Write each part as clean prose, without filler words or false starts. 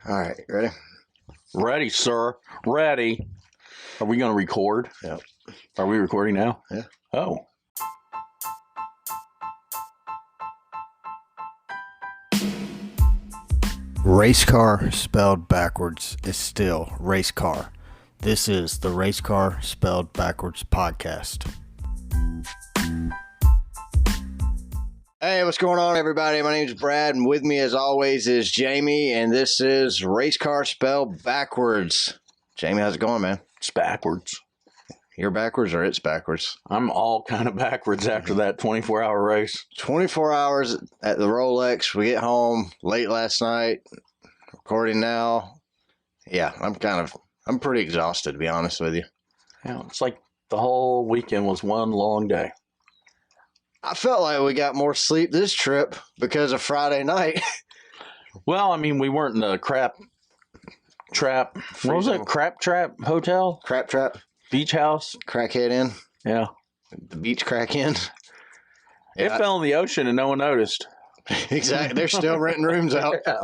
All right, ready? Ready, sir. Ready. Are we going to record? Yeah. Are we recording now? Yeah. Oh. Race car spelled backwards is still race car. This is the Race Car Spelled Backwards podcast. Hey, what's going on, everybody? My name is Brad, and with me, as always, is Jamie, and this is Race Car Spelled Backwards. Jamie, how's it going, man? It's backwards. You're backwards or it's backwards? I'm all kind of backwards after that 24-hour race. 24 hours at the Rolex. We get home late last night, recording now. Yeah, I'm pretty exhausted, to be honest with you. Yeah, it's like the whole weekend was one long day. I felt like we got more sleep this trip because of Friday night. Well, I mean, we weren't in the crap trap. What was it? Crap trap hotel? Crap trap. Beach house? Crackhead Inn. Yeah. The beach crack inn. It fell in the ocean and no one noticed. Exactly. They're still renting rooms out. Yeah.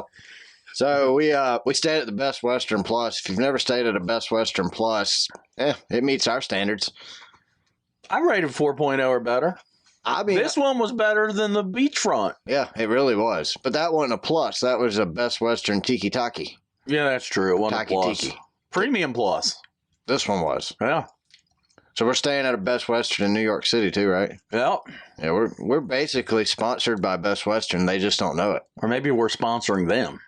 So we stayed at the Best Western Plus. If you've never stayed at a Best Western Plus, it meets our standards. I rated 4.0 or better. I mean, this one was better than the beachfront. Yeah, it really was. But that wasn't a plus. That was a Best Western Tiki Taki. Yeah, that's true. It wasn't a plus. Tiki. Premium plus. This one was. Yeah. So we're staying at a Best Western in New York City too, right? Yeah. Yeah, we're basically sponsored by Best Western. They just don't know it. Or maybe we're sponsoring them.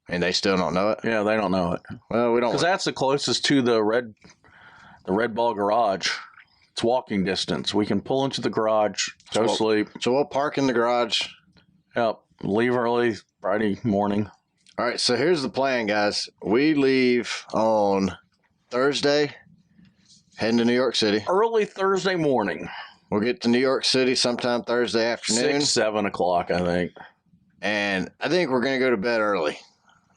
And they still don't know it? Yeah, they don't know it. Well, we don't. Because that's the closest to the Red Ball garage. It's walking distance. We can pull into the garage, go sleep. So we'll park in the garage. Yep. Leave early Friday morning. All right, so here's the plan, guys. We leave on Thursday, heading to New York City. Early Thursday morning. We'll get to New York City sometime Thursday afternoon. 6, 7 o'clock, I think. And I think we're going to go to bed early.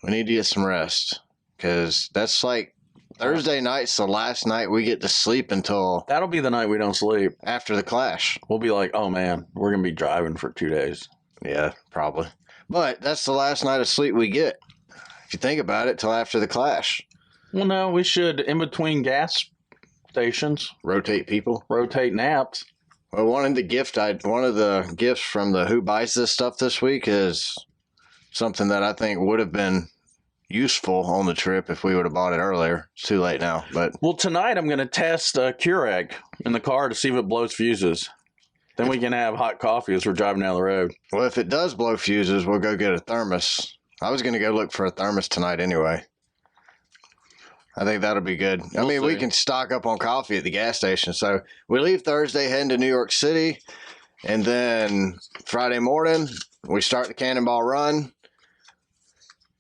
We need to get some rest because that's like Thursday night's the last night we get to sleep until... That'll be the night we don't sleep. After the clash. We'll be like, oh, man, we're going to be driving for 2 days. Yeah, probably. But that's the last night of sleep we get. If you think about it, till after the clash. Well, no, we should, in between gas stations, rotate people. Rotate naps. Well, one of the gifts from the Who Buys This Stuff this week is something that I think would have been useful on the trip if we would have bought it earlier. It's too late now. But well, tonight I'm going to test a Keurig in the car to see if it blows fuses. Then we can have hot coffee as we're driving down the road. Well, if it does blow fuses, we'll go get a thermos. I was going to go look for a thermos tonight anyway. I think that'll be good. I mean, we can stock up on coffee at the gas station. So we leave Thursday, heading to New York City. And then Friday morning, we start the Cannonball run.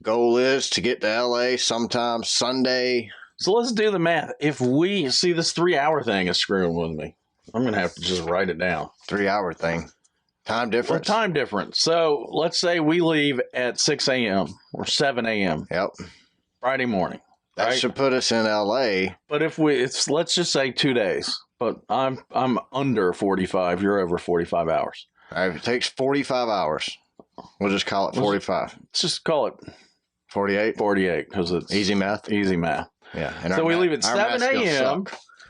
Goal is to get to LA sometime Sunday. So let's do the math. If we see this 3-hour thing is screwing with me, I'm going to have to just write it down. 3-hour thing. Time difference? Well, time difference. So let's say we leave at 6 a.m. or 7 a.m. Yep. Friday morning. That should put us in LA. But if let's just say 2 days. But I'm under 45. You're over 45 hours. All right, if it takes 45 hours, we'll just call it 45. Let's just call it 48. 48 because it's easy math. Easy math. Yeah. So we leave at 7 a.m.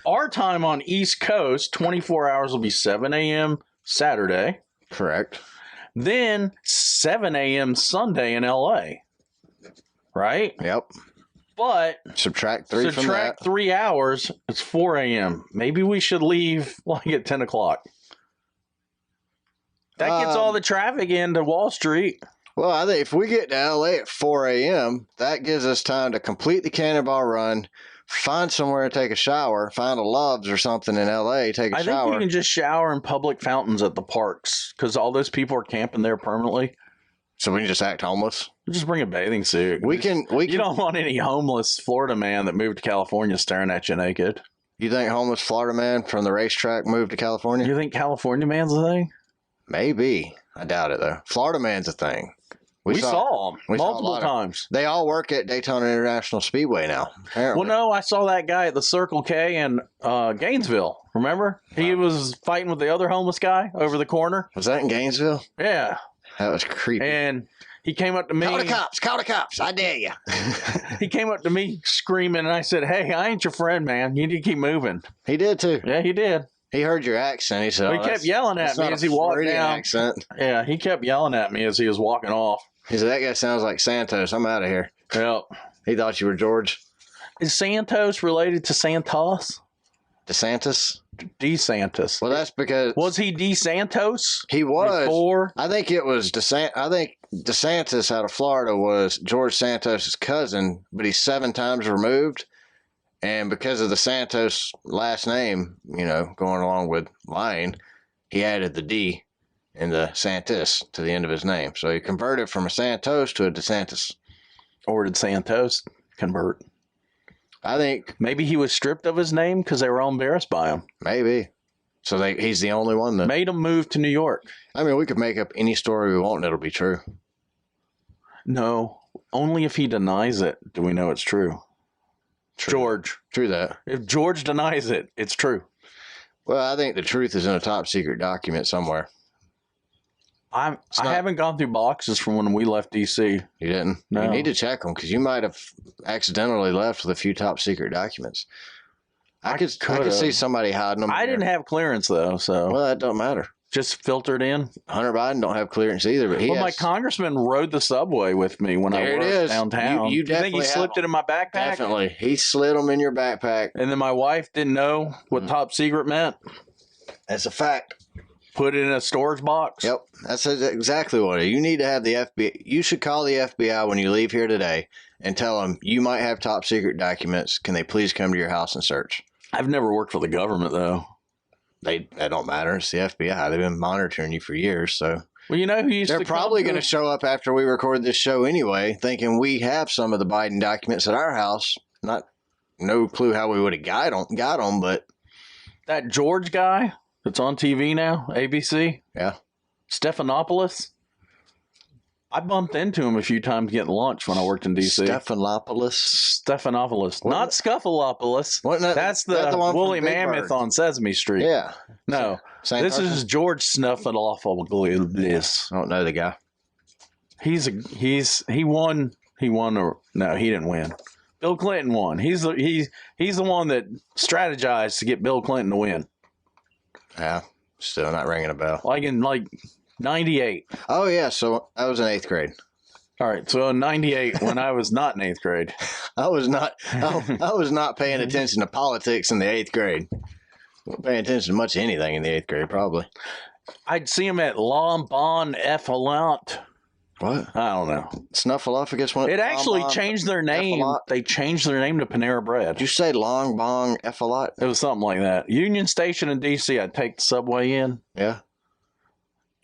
Our time on East Coast, 24 hours will be 7 a.m. Saturday. Correct. Then 7 a.m. Sunday in LA. Right? Yep. But subtract 3 from that. 3 hours, it's 4 a.m. Maybe we should leave like at 10 o'clock. That gets all the traffic into Wall Street. Well, I think if we get to LA at 4 a.m., that gives us time to complete the Cannonball run, find somewhere to take a shower, find a Love's or something in LA, take a shower. I think you can just shower in public fountains at the parks because all those people are camping there permanently. So we can just act homeless? Just bring a bathing suit. We can. You don't want any homeless Florida man that moved to California staring at you naked. You think homeless Florida man from the racetrack moved to California? You think California man's a thing? Maybe. I doubt it, though. Florida man's a thing. We saw them multiple times. They all work at Daytona International Speedway now, apparently. Well, no, I saw that guy at the Circle K in Gainesville. Remember? He was fighting with the other homeless guy over the corner. Was that in Gainesville? Yeah. That was creepy. And He came up to me. Call the cops. Call the cops. I dare you. He came up to me screaming, and I said, hey, I ain't your friend, man. You need to keep moving. He did, too. Yeah, he did. He heard your accent. He said, He kept yelling at me as he walked down. Accent. Yeah, he kept yelling at me as he was walking off. He said, that guy sounds like Santos. I'm out of here. Yep. He thought you were George. Is Santos related to Santos? DeSantis? DeSantis. Well, that's because... Was he DeSantos? He was. Before? I think it was I think DeSantis out of Florida was George Santos' cousin, but he's 7 times removed. And because of the Santos last name, going along with Lane, he added the D in the Santis to the end of his name. So he converted from a Santos to a DeSantis. Or did Santos convert? I think maybe he was stripped of his name because they were all embarrassed by him. Maybe. So he's the only one that made him move to New York. I mean, we could make up any story we want and it'll be true. No, only if he denies it do we know it's true. George. True that. If George denies it, it's true. Well, I think the truth is in a top secret document somewhere. I haven't gone through boxes from when we left D.C. You didn't? No. You need to check them because you might have accidentally left with a few top secret documents. I could see somebody hiding them. I didn't have clearance, though, so... Well, that don't matter. Just filtered in. Hunter Biden don't have clearance either, but my congressman rode the subway with me when I worked downtown. You think he slipped it in my backpack? Definitely. He slid them in your backpack. And then my wife didn't know what top secret meant. That's a fact. Put it in a storage box. Yep. That's exactly what it is. You need to have the FBI. You should call the FBI when you leave here today and tell them you might have top secret documents. Can they please come to your house and search? I've never worked for the government, though. That don't matter. It's the FBI. They've been monitoring you for years, so. Well, you know who used to. They're probably going to show up after we record this show anyway, thinking we have some of the Biden documents at our house. No clue how we would have got them, but that George guy that's on TV now, ABC. Yeah, Stephanopoulos. I bumped into him a few times getting lunch when I worked in D.C. Stephanopoulos. Not Scuffalopoulos. That's the woolly mammoth on Sesame Street. Yeah. No. This is George Snuffleupagus. I don't know the guy. He won. No, he didn't win. Bill Clinton won. He's the one that strategized to get Bill Clinton to win. Yeah. Still not ringing a bell. Like in 98. Oh, yeah. So I was in 8th grade. All right. So in 98, when I was not in 8th grade. I was not paying attention to politics in the 8th grade. Not paying attention to much anything in the 8th grade, probably. I'd see him at Lombon Effalot. What? I don't know. Snuffleupagus one. It actually changed their name. Effalot? They changed their name to Panera Bread. Did you say Long Bong Effalot? It was something like that. Union Station in D.C., I'd take the subway in. Yeah.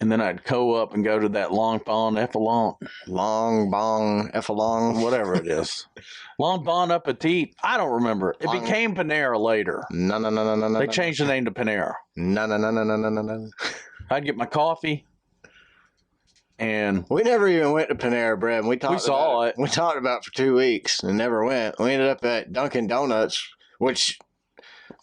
And then I'd go up and go to that Long Bon Effalot. Long Bong Effalong. Whatever it is. Long Bon Appetit. I don't remember. It became Panera later. No. They changed the name to Panera. No. I'd get my coffee. And we never even went to Panera Bread. We saw it. We talked about it for 2 weeks and never went. We ended up at Dunkin' Donuts, which...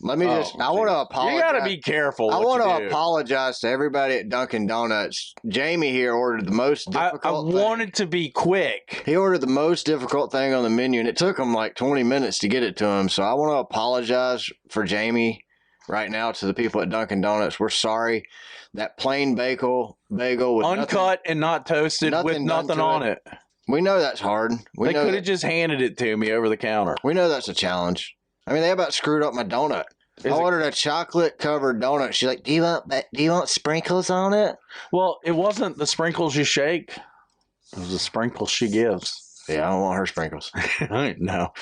I want to apologize. You got to be careful. I want to apologize to everybody at Dunkin' Donuts. Jamie here ordered the most difficult thing. I wanted to be quick. He ordered the most difficult thing on the menu, and it took him like 20 minutes to get it to him. So I want to apologize for Jamie right now to the people at Dunkin' Donuts. We're sorry. That plain bagel with uncut and not toasted with nothing on it. We know that's hard. They could have just handed it to me over the counter. We know that's a challenge. I mean, they about screwed up my donut. I ordered a chocolate-covered donut. She's like, do you want sprinkles on it? Well, it wasn't the sprinkles you shake. It was the sprinkles she gives. Yeah, I don't want her sprinkles. No.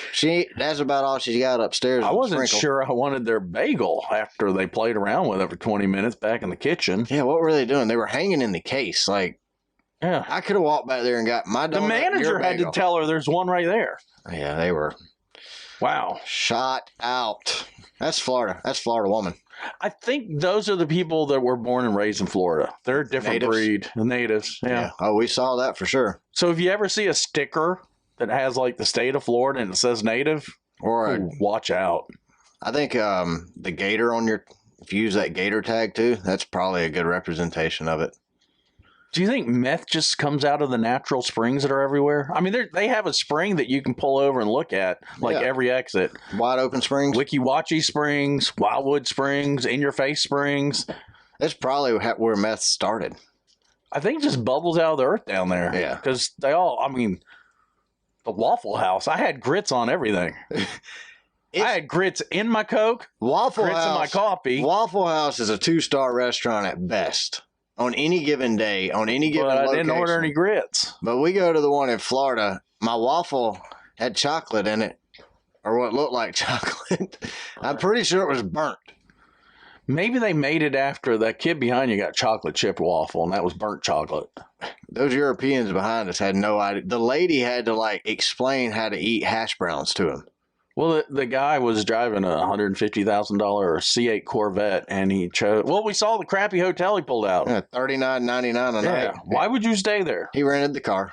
That's about all she's got upstairs. I wasn't sure I wanted their bagel after they played around with it for 20 minutes back in the kitchen. Yeah, what were they doing? They were hanging in the case. Yeah. I could have walked back there and got my donut. The manager had to tell her there's one right there. Yeah, they were... Wow. Shot out. That's Florida. That's Florida woman. I think those are the people that were born and raised in Florida. They're a different breed. The natives. Yeah. Oh, we saw that for sure. So if you ever see a sticker that has like the state of Florida and it says native, watch out. I think the gator on if you use that gator tag too, that's probably a good representation of it. Do you think meth just comes out of the natural springs that are everywhere? I mean, they have a spring that you can pull over and look at, like every exit. Wide open springs? Wiki Wachi springs, Wildwood springs, In Your Face springs. That's probably where meth started. I think it just bubbles out of the earth down there. Yeah. Because the Waffle House, I had grits on everything. I had grits in my Coke, grits in my coffee. Waffle House is a 2-star restaurant at best. On any given day, on any given location. I didn't order any grits. But we go to the one in Florida. My waffle had chocolate in it, or what looked like chocolate. I'm pretty sure it was burnt. Maybe they made it after that kid behind you got chocolate chip waffle, and that was burnt chocolate. Those Europeans behind us had no idea. The lady had to explain how to eat hash browns to him. Well, the guy was driving a $150,000 C8 Corvette, and he chose. Well, we saw the crappy hotel he pulled out. Yeah, $39.99 a night. Why would you stay there? He rented the car.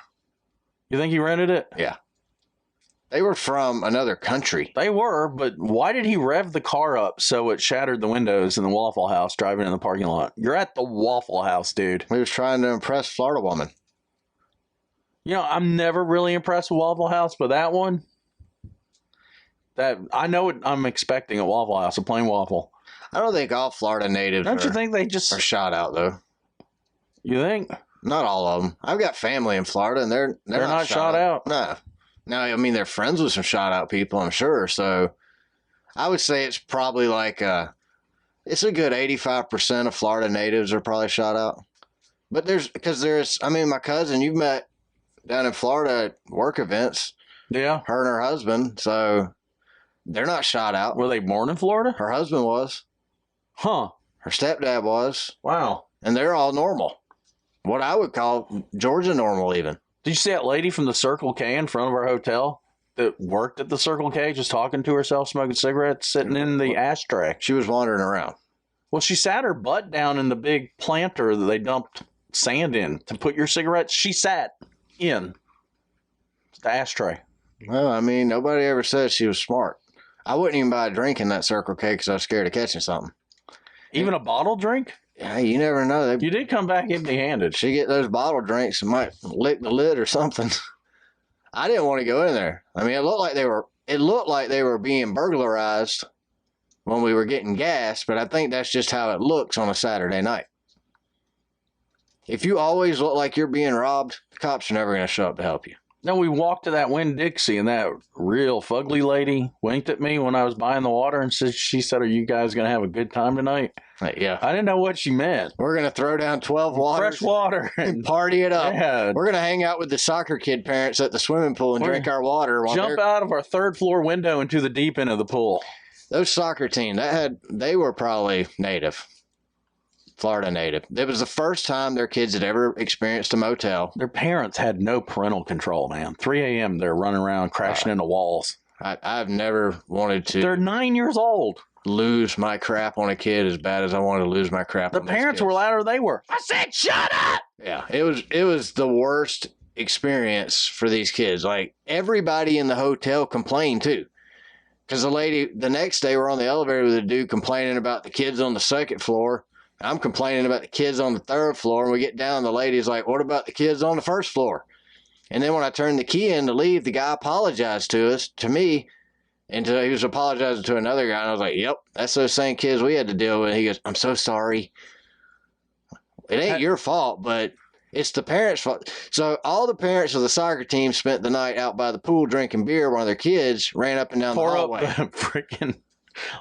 You think he rented it? Yeah. They were from another country. They were, but why did he rev the car up so it shattered the windows in the Waffle House driving in the parking lot? You're at the Waffle House, dude. He was trying to impress Florida woman. You know, I'm never really impressed with Waffle House, but that one. That I know what I'm expecting at Waffle House, a plain waffle. I don't think all Florida natives you think they just are shot out, though. You think? Not all of them. I've got family in Florida, and they're not shot out. No. Now, I mean, they're friends with some shot out people, I'm sure. So I would say it's probably it's a good 85% of Florida natives are probably shot out. But my cousin you've met down in Florida at work events. Yeah. Her and her husband. So they're not shot out. Were they born in Florida? Her husband was. Huh. Her stepdad was. Wow. And they're all normal. What I would call Georgia normal even. Did you see that lady from the Circle K in front of our hotel that worked at the Circle K just talking to herself, smoking cigarettes, sitting in the ashtray? She was wandering around. Well, she sat her butt down in the big planter that they dumped sand in to put your cigarettes. She sat in the ashtray. Well, I mean, nobody ever said she was smart. I wouldn't even buy a drink in that Circle K because I was scared of catching something. Even a bottle drink? Yeah, you never know. You did come back empty-handed. She get those bottle drinks and might lick the lid or something. I didn't want to go in there. I mean, it looked like they were being burglarized when we were getting gas, but I think that's just how it looks on a Saturday night. If you always look like you're being robbed, the cops are never going to show up to help you. No, we walked to that Winn-Dixie, and that real fugly lady winked at me when I was buying the water and she said, "Are you guys going to have a good time tonight?" Yeah. I didn't know what she meant. We're going to throw down 12 waters. Fresh water. And party it up. Yeah. We're going to hang out with the soccer kid parents at the swimming pool and drink our water. Jump out of our third floor window into the deep end of the pool. Those soccer team, they were probably native. Florida native. It was the first time their kids had ever experienced a motel. Their parents had no parental control, man. 3 a.m. they're running around crashing into walls. I've never wanted to. They're 9 years old. Lose my crap on a kid as bad as I wanted to lose my crap on the parents were louder than they were. I said, shut up! Yeah, it was the worst experience for these kids. Like, everybody in the hotel complained, too. Because the next day, we're on the elevator with a dude complaining about the kids on the second floor. I'm complaining about the kids on the third floor, and we get down, the lady's like, "What about the kids on the first floor?" And then when I turned the key in to leave, the guy apologized to me, and he was apologizing to another guy, and I was like, "Yep, that's those same kids we had to deal with." He goes, "I'm so sorry. It ain't your fault, but it's the parents' fault." So all the parents of the soccer team spent the night out by the pool drinking beer while their kids ran up and down the hallway.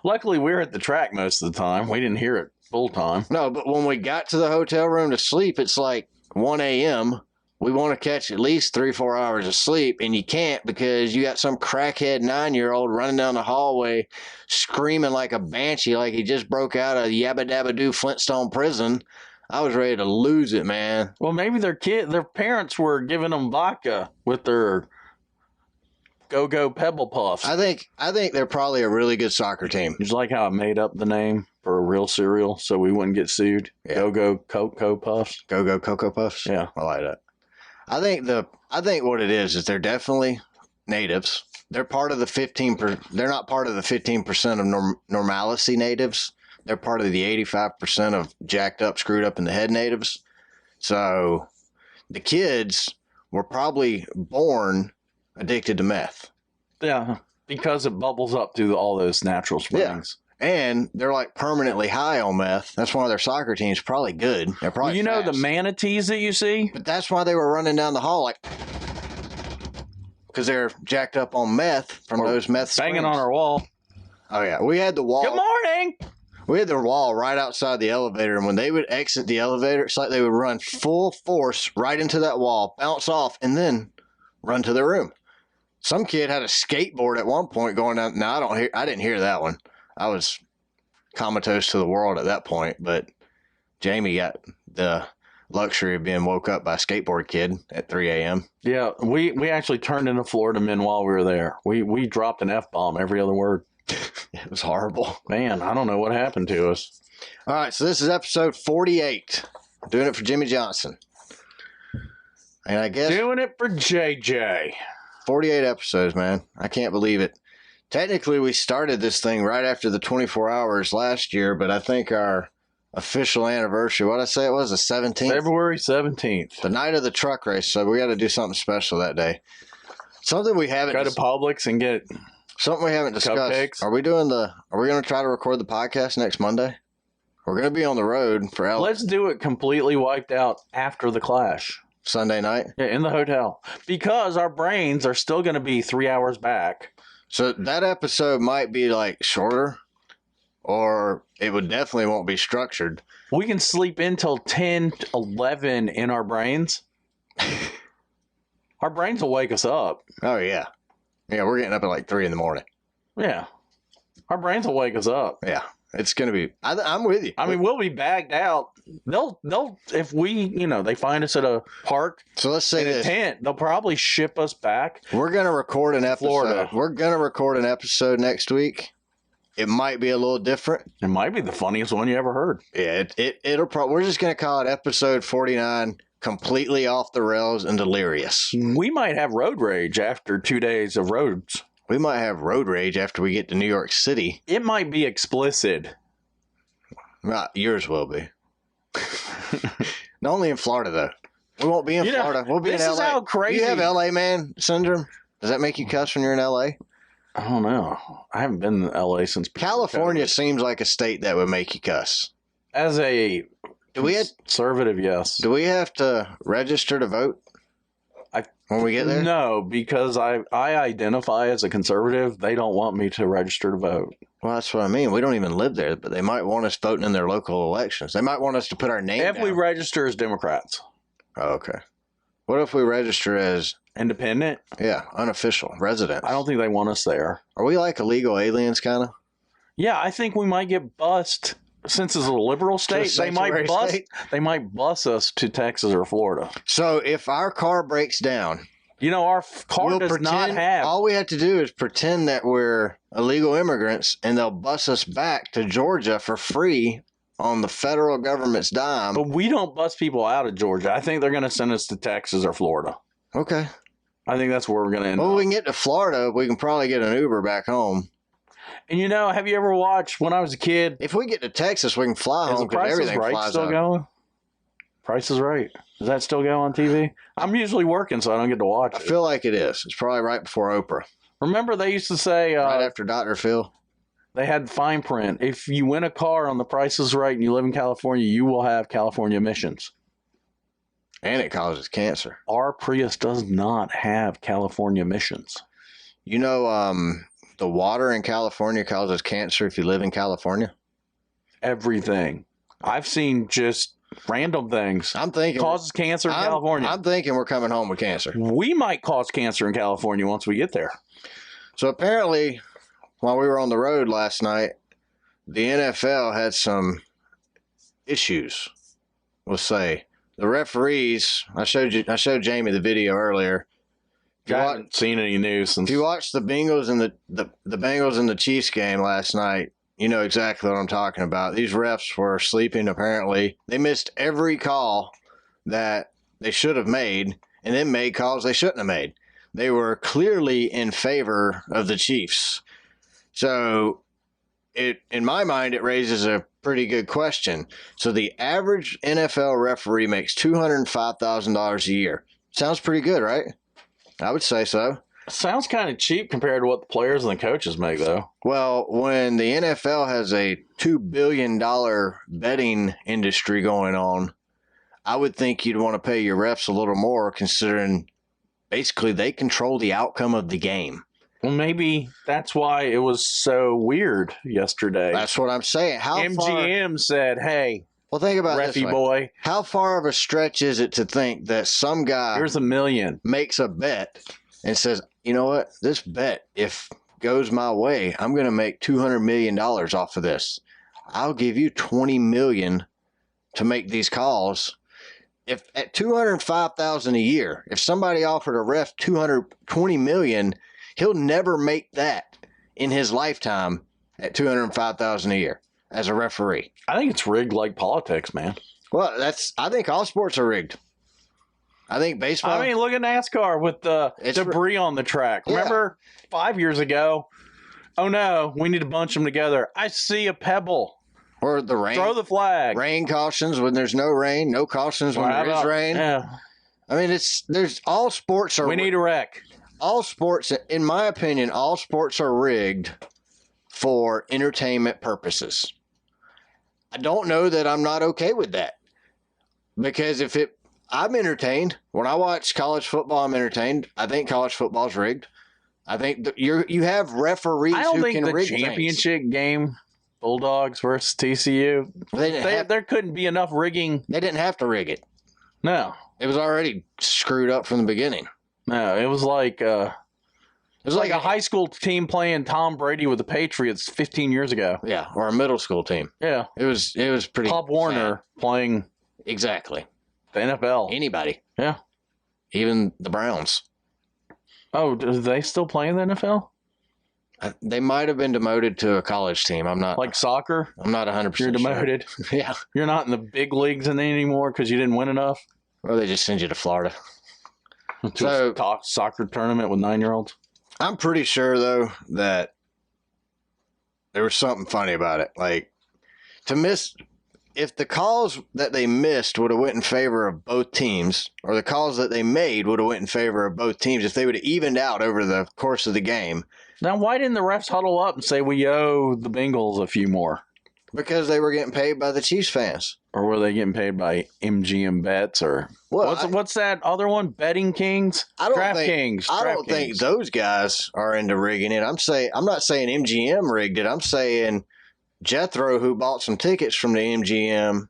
Luckily, we were at the track most of the time. We didn't hear it full time. No, but when we got to the hotel room to sleep, it's like 1 a.m. We want to catch at least 3-4 hours of sleep, and you can't because you got some crackhead 9-year-old running down the hallway screaming like a banshee, like he just broke out of Yabba Dabba Doo Flintstone prison. I was ready to lose it, man. Well, maybe their parents were giving them vodka with their Go-Go Pebble Puffs. I think they're probably a really good soccer team. It's like how I made up the name for a real cereal so we wouldn't get sued. Yeah. Go-Go Cocoa Puffs. Go-Go Cocoa Puffs? Yeah. I like that. I think what it is they're natives. They're part of the they're not part of the 15% of normalcy natives. They're part of the 85% of jacked up, screwed up in the head natives. So the kids were probably born addicted to meth. Yeah, because it bubbles up through all those natural springs. Yeah. And they're like permanently high on meth. That's why their soccer team's probably good. They're probably well, you know the manatees that you see? But that's why they were running down the hall like... Because they're jacked up on meth from those meth banging springs. on our wall. Oh, yeah. We had the wall. Good morning! We had the wall right outside the elevator, and when they would exit the elevator, it's like they would run full force right into that wall, bounce off, and then run to their room. Some kid had a skateboard at one point going down. Now, I didn't hear that one. I was comatose to the world at that point, but Jamie got the luxury of being woke up by a skateboard kid at 3 a.m. Yeah, we actually turned into Florida men while we were there. We dropped an F-bomb every other word. It was horrible. Man, I don't know what happened to us. All right, so this is episode 48. Doing it for Jimmie Johnson. And I guess... Doing it for JJ. 48 episodes, man. I can't believe it. Technically, we started this thing right after the 24 hours last year, but I think our official anniversary, what did I say it was, the 17th? February 17th. The night of the truck race, so we got to do something special that day. Something we haven't... Go to Publix and get... Something we haven't discussed. Cupcakes. Are we going to try to record the podcast next Monday? We're going to be on the road for Let's do it completely wiped out after the Clash. Sunday night? Yeah, in the hotel. Because our brains are still going to be 3 hours back. So that episode might be like shorter, or it would definitely won't be structured. We can sleep until 10, 11 in our brains. Our brains will wake us up. Oh, yeah. Yeah, we're getting up at like 3 in the morning. Yeah. Our brains will wake us up. Yeah. It's going to be... I'm with you. I mean, we'll be bagged out. They'll if we, they find us at a park so let's say in a this. tent, they'll probably ship us back. We're going to record an episode. Florida. We're going to record an episode next week. It might be a little different. It might be the funniest one you ever heard. Yeah, it'll probably... We're just going to call it episode 49... completely off the rails and delirious. We might have road rage after 2 days of roads. We might have road rage after we get to New York City. It might be explicit. Yours will be. Not only in Florida, though. We won't be in Florida. We'll be in LA. This is how crazy. Do you have LA man syndrome? Does that make you cuss when you're in LA? I don't know. I haven't been in LA since California seems like a state that would make you cuss. As a conservative, yes. Do we have to register to vote when we get there? No, because I identify as a conservative. They don't want me to register to vote. Well, that's what I mean. We don't even live there, but they might want us voting in their local elections. They might want us to put our name If down. we register as Democrats. Oh, okay. What if we register as... Independent? Yeah, unofficial, residents. I don't think they want us there. Are we like illegal aliens, kind of? Yeah, I think we might get bussed. Since it's a liberal state, they might bus us to Texas or Florida. So if our car breaks down... our car does not have... All we have to do is pretend that we're illegal immigrants, and they'll bus us back to Georgia for free on the federal government's dime. But we don't bus people out of Georgia. I think they're going to send us to Texas or Florida. Okay. I think that's where we're going to end up. Well, we can get to Florida. We can probably get an Uber back home. And have you ever watched, when I was a kid... If we get to Texas, we can fly home because everything flies still out. Going? Price is Right. Does that still go on TV? I'm usually working, so I don't get to watch it. I feel like it is. It's probably right before Oprah. Remember they used to say... right after Dr. Phil. They had fine print. If you win a car on The Price is Right and you live in California, you will have California emissions. And it causes cancer. Our Prius does not have California emissions. The water in California causes cancer if you live in California? Everything. I've seen just random things. I'm thinking... Causes cancer in California. I'm thinking we're coming home with cancer. We might cause cancer in California once we get there. So apparently, while we were on the road last night, the NFL had some issues, we'll say. The referees... I showed Jamie the video earlier. I haven't seen any news since. If you watched the Bengals and the Bengals and the Chiefs game last night, you know exactly what I'm talking about. These refs were sleeping, apparently. They missed every call that they should have made, and then made calls they shouldn't have made. They were clearly in favor of the Chiefs. So, in my mind, it raises a pretty good question. So the average NFL referee makes $205,000 a year. Sounds pretty good, right? I would say so. Sounds kind of cheap compared to what the players and the coaches make, though. Well, when the NFL has a $2 billion betting industry going on, I would think you'd want to pay your refs a little more, considering basically they control the outcome of the game. Well, maybe that's why it was so weird yesterday. That's what I'm saying. MGM said, hey, well, think about Reffy this way. boy. How far of a stretch is it to think that some guy Here's $1 million makes a bet and says, you know what, this bet, if goes my way, I'm going to make $200 million off of this. I'll give you $20 million to make these calls. If at $205,000 a year, if somebody offered a ref $20 million, he'll never make that in his lifetime at $205,000 a year as a referee. I think it's rigged like politics, man. Well, I think all sports are rigged. I think baseball. I mean, look at NASCAR with the debris on the track. Yeah. Remember 5 years ago? Oh no, we need to bunch them together. I see a pebble. Or the rain. Throw the flag. Rain cautions when there's no rain. No cautions when there is rain. Yeah. I mean, there's all sports are. We need a wreck. All sports, in my opinion, all sports are rigged for entertainment purposes. I don't know that I'm not okay with that, because I'm entertained when I watch college football. I'm entertained. I think college football's rigged. I think you have referees who can rig things. I don't think the championship game, Bulldogs versus TCU, there couldn't be enough rigging. They didn't have to rig it. No, it was already screwed up from the beginning. No, it was like a high school team playing Tom Brady with the Patriots 15 years ago. Yeah, or a middle school team. Yeah, it was pretty. Pop Warner playing exactly the NFL. Anybody. Yeah, even the Browns. Oh, do they still play in the NFL? They might have been demoted to a college team. I'm not like soccer. I'm not 100%. You're demoted. Sure. Yeah, you're not in the big leagues anymore because you didn't win enough. Or they just send you to Florida. To a soccer tournament with 9-year-olds. I'm pretty sure though that there was something funny about it. Like, if the calls that they missed would have went in favor of both teams, or the calls that they made would have went in favor of both teams, if they would have evened out over the course of the game. Now, why didn't the refs huddle up and say we owe the Bengals a few more? Because they were getting paid by the Chiefs fans. Or were they getting paid by MGM Bets? Or what's that other one? Betting Kings? I don't think those guys are into rigging it. I'm not saying MGM rigged it. I'm saying Jethro, who bought some tickets from the MGM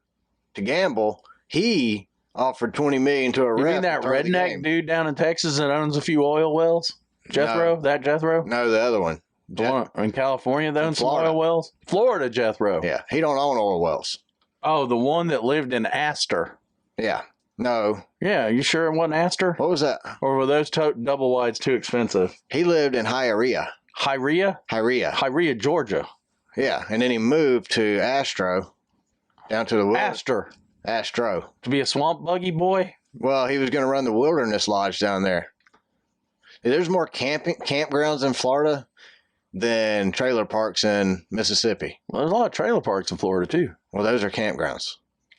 to gamble, he offered $20 million to a ref. You mean that redneck dude down in Texas that owns a few oil wells? Jethro? No. That Jethro? No, the other one. The one in California that owns some oil wells? Florida Jethro. Yeah, he don't own oil wells. Oh, the one that lived in Astor. Yeah. No. Yeah, you sure it wasn't Astor? What was that? Or were those double wides too expensive? He lived in Hialeah. Hialeah, Georgia. Yeah, and then he moved to Astro, down to the wilderness. Astro. To be a swamp buggy boy? Well, he was going to run the Wilderness Lodge down there. There's more campgrounds in Florida than trailer parks in Mississippi. Well, there's a lot of trailer parks in Florida, too. Well, those are campgrounds.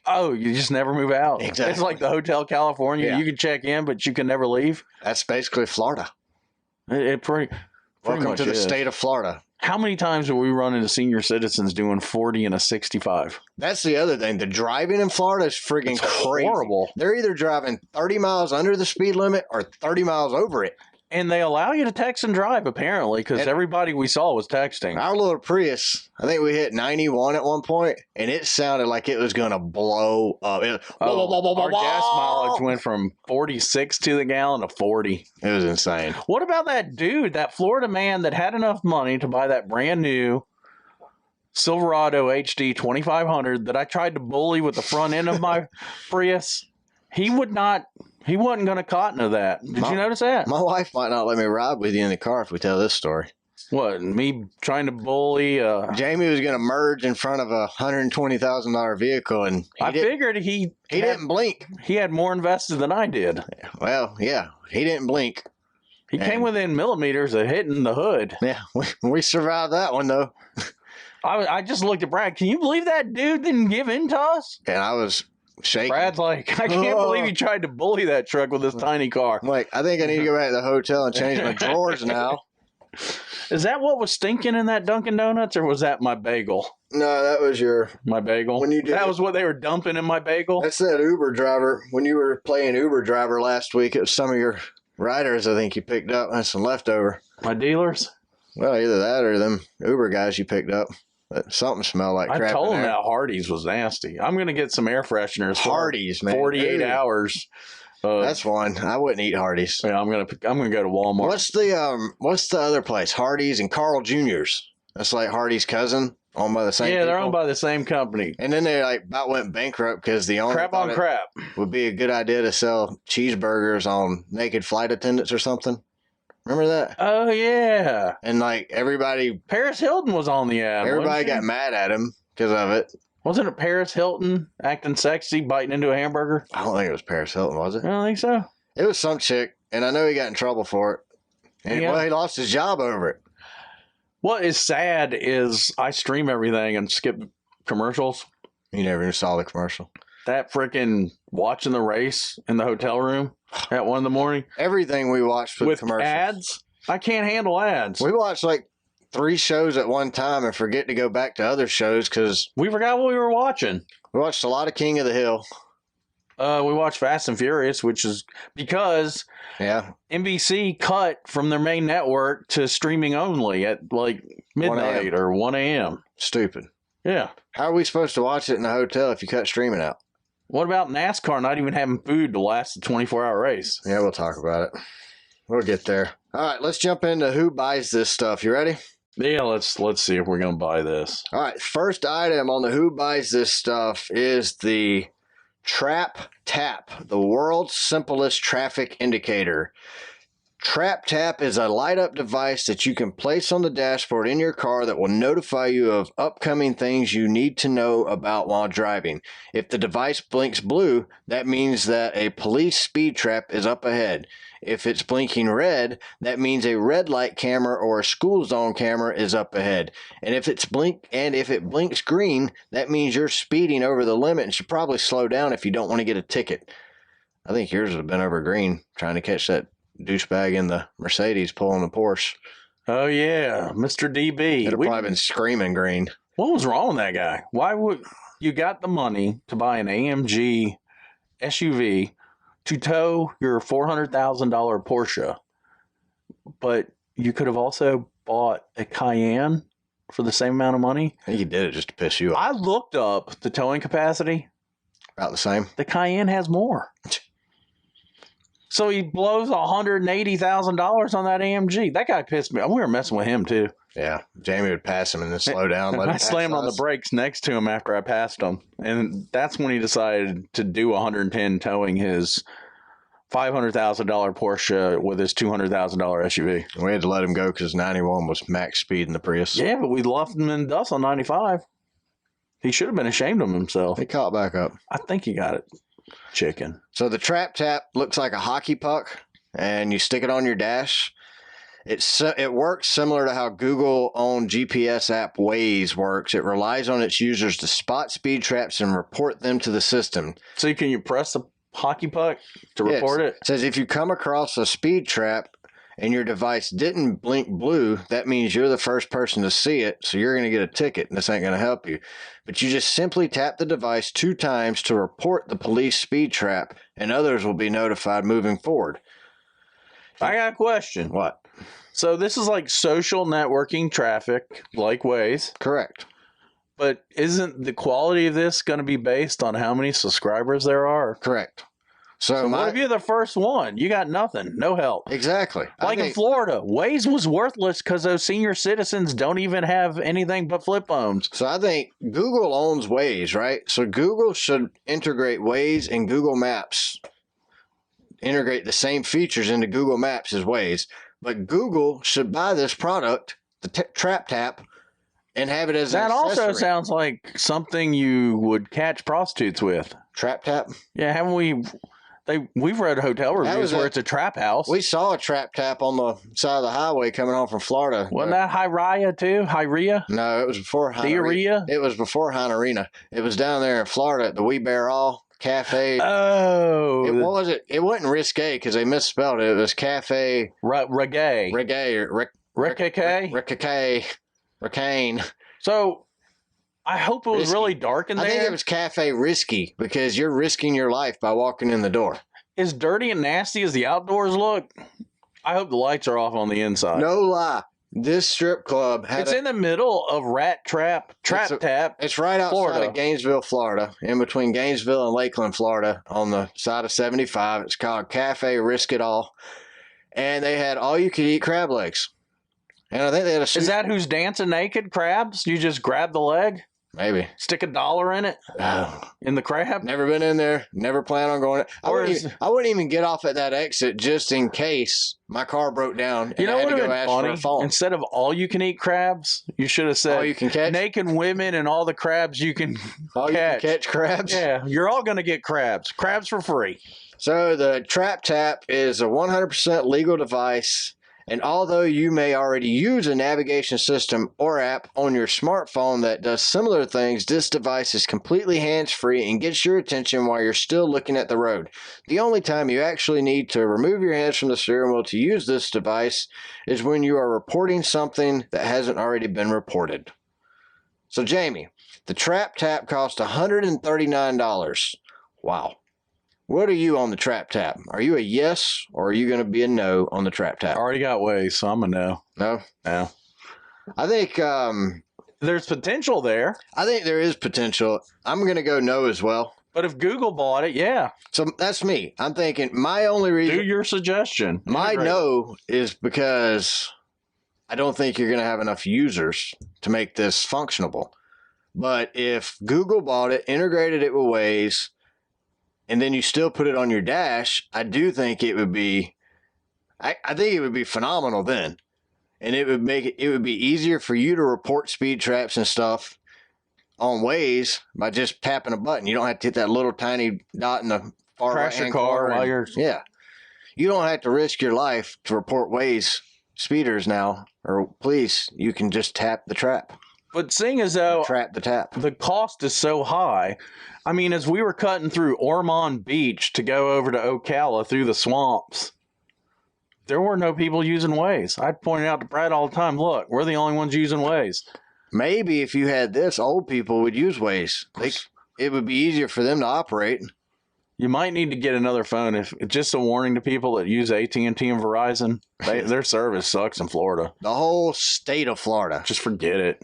Oh, you just never move out. Exactly. It's like the Hotel California. Yeah. You can check in, but you can never leave. That's basically Florida. It pretty Welcome much to the is. State of Florida. How many times have we run into senior citizens doing 40 and a 65? That's the other thing. The driving in Florida is friggin' crazy. Horrible. They're either driving 30 miles under the speed limit or 30 miles over it. And they allow you to text and drive, apparently, because everybody we saw was texting. Our little Prius, I think we hit 91 at one point, and it sounded like it was going to blow up. Our gas mileage went from 46 to the gallon to 40. It was insane. What about that dude, that Florida man that had enough money to buy that brand new Silverado HD 2500 that I tried to bully with the front end of my Prius? He wasn't going to cotton to that. Did you notice that? My wife might not let me ride with you in the car if we tell this story. What, me trying to bully? Jamie was going to merge in front of a $120,000 vehicle, and I figured he didn't blink. He had more invested than I did. Well, yeah, he didn't blink. He came within millimeters of hitting the hood. Yeah, we survived that one, though. I just looked at Brad. Can you believe that dude didn't give in to us? And I was shaking. Brad's like, I can't believe he tried to bully that truck with this tiny car. I'm like, I think I need to go back to the hotel and change my drawers now. Is that what was stinking in that Dunkin' Donuts, or was that my bagel? No, that was my bagel. When you did that was what they were dumping in my bagel. That's that Uber driver. When you were playing Uber driver last week, it was some of your riders I think you picked up and some leftover. My dealers? Well, either that or them Uber guys you picked up. But something smelled like crap. I told them that Hardee's was nasty. I'm going to get some air fresheners. Hardee's, man. 48 hours. That's one. I wouldn't eat Hardee's. Yeah, I'm gonna go to Walmart. What's the other place? Hardee's and Carl Jr.'s. That's like Hardee's cousin, owned by the same. Yeah, people. they're owned by the same company. And then they about went bankrupt because the owner crap on crap would be a good idea to sell cheeseburgers on naked flight attendants or something. Remember that? Oh yeah. And everybody, Paris Hilton was on the ad. Everybody got mad at him because of it. Wasn't it Paris Hilton acting sexy, biting into a hamburger? I don't think it was Paris Hilton, was it? I don't think so. It was some chick, and I know he got in trouble for it. And he lost his job over it. What is sad is I stream everything and skip commercials. You never even saw the commercial. That freaking watching the race in the hotel room at 1 a.m. Everything we watched with commercials. Ads. I can't handle ads. We watched 3 shows at one time and forget to go back to other shows because we forgot what we were watching. We watched a lot of King of the Hill. We watched Fast and Furious, which is because NBC cut from their main network to streaming only at midnight or 1 a.m. Stupid. Yeah. How are we supposed to watch it in the hotel if you cut streaming out? What about NASCAR not even having food to last the 24-hour race? Yeah, we'll talk about it. We'll get there. All right, let's jump into who buys this stuff. You ready? Yeah, let's see if we're going to buy this. All right, first item on the who buys this stuff is the Trap Tap, the world's simplest traffic indicator. Trap Tap is a light-up device that you can place on the dashboard in your car that will notify you of upcoming things you need to know about while driving. If the device blinks blue, that means that a police speed trap is up ahead. If it's blinking red, that means a red light camera or a school zone camera is up ahead. And if it blinks green, that means you're speeding over the limit and should probably slow down if you don't want to get a ticket. I think yours would have been over green, trying to catch that douchebag in the Mercedes pulling the Porsche. Oh yeah, Mr. DB. It'd have probably been screaming green. What was wrong with that guy? Why would you got the money to buy an AMG SUV to tow your $400,000 Porsche, but you could have also bought a Cayenne for the same amount of money? I think he did it just to piss you off. I looked up the towing capacity. About the same. The Cayenne has more. So he blows $180,000 on that AMG. That guy pissed me. We were messing with him too. Yeah, Jamie would pass him and then slow down. I slammed on the brakes next to him after I passed him, and that's when he decided to do 110 towing his $500,000 Porsche with his $200,000 SUV. We had to let him go because 91 was max speed in the Prius. Yeah, but we left him in dust on 95. He should have been ashamed of himself. He caught back up. I think he got it. Chicken. So the Trap Tap looks like a hockey puck, and you stick it on your dash. It works similar to how Google-owned GPS app Waze works. It relies on its users to spot speed traps and report them to the system. So can you press the hockey puck to report it? It says if you come across a speed trap and your device didn't blink blue, that means you're the first person to see it, so you're going to get a ticket, and this ain't going to help you. But you just simply tap the device 2 times to report the police speed trap, and others will be notified moving forward. I got a question. What? So this is like social networking traffic, like Waze. Correct. But isn't the quality of this going to be based on how many subscribers there are? Correct. So what if you're the first one? You got nothing, no help. Exactly. Like in Florida, Waze was worthless because those senior citizens don't even have anything but flip phones. So I think Google owns Waze, right? So Google should integrate Waze and Google Maps, integrate the same features into Google Maps as Waze. But Google should buy this product, the Trap Tap, and have it as an accessory. That also sounds like something you would catch prostitutes with. Trap Tap? Yeah, haven't we We've read hotel reviews where it's a trap house. We saw a trap tap on the side of the highway coming home from Florida. Wasn't that Hyria too? Hyria? No, it was before Diarrhea? It was before Hynerina. It was down there in Florida at the We Bear All Cafe. Oh. It wasn't Risque because they misspelled it. It was Cafe Reggae. Ricane. So I hope it was really dark in there. I think it was Cafe Risky because you're risking your life by walking in the door. As dirty and nasty as the outdoors look, I hope the lights are off on the inside. No lie. This strip club it's in the middle of Tap. It's right outside Florida. of Gainesville, Florida, in between Gainesville and Lakeland, Florida, on the side of 75. It's called Cafe Risk It All. And they had all-you-could-eat crab legs. And I think they had a... Is that who's dancing naked? Crabs? You just grab the leg? Maybe. Stick $1 in it? In the crab? Never been in there. Never plan on going. I wouldn't even get off at that exit just in case my car broke down and I had to go ask for a phone. Instead of all-you-can-eat crabs, you should have said... All you can catch? Naked women and all the crabs you can all catch. You can catch crabs? Yeah, you're all going to get crabs. Crabs for free. So the Trap Tap is a 100% legal device. And although you may already use a navigation system or app on your smartphone that does similar things, this device is completely hands-free and gets your attention while you're still looking at the road. The only time you actually need to remove your hands from the steering wheel to use this device is when you are reporting something that hasn't already been reported. So Jamie, the Trap Tap cost $139. Wow. What are you on the Trap Tap? Are you a yes or are you going to be a no on the Trap Tap? I already got ways, so I'm a no. No? No. I think... there's potential there. I think there is potential. I'm going to go no as well. But if Google bought it, yeah. So that's me. I'm thinking my only reason... Do your suggestion. My no is because I don't think you're going to have enough users to make this functionable. But if Google bought it, integrated it with Waze... and then you still put it on your dash, I do think it would be, I think it would be phenomenal then. And it would be easier for you to report speed traps and stuff on Waze by just tapping a button. You don't have to hit that little tiny dot in the far crash your right-hand car corner. while you're... Yeah. You don't have to risk your life to report Waze speeders now, or police. You can just tap the trap. But seeing as though Trap the tap. The cost is so high. I mean, as we were cutting through Ormond Beach to go over to Ocala through the swamps, there were no people using Waze. I pointed out to Brad all the time, look, we're the only ones using Waze. Maybe if you had this, old people would use Waze. It would be easier for them to operate. You might need to get another phone. If just a warning to people that use AT&T and Verizon, their service sucks in Florida. The whole state of Florida. Just forget it.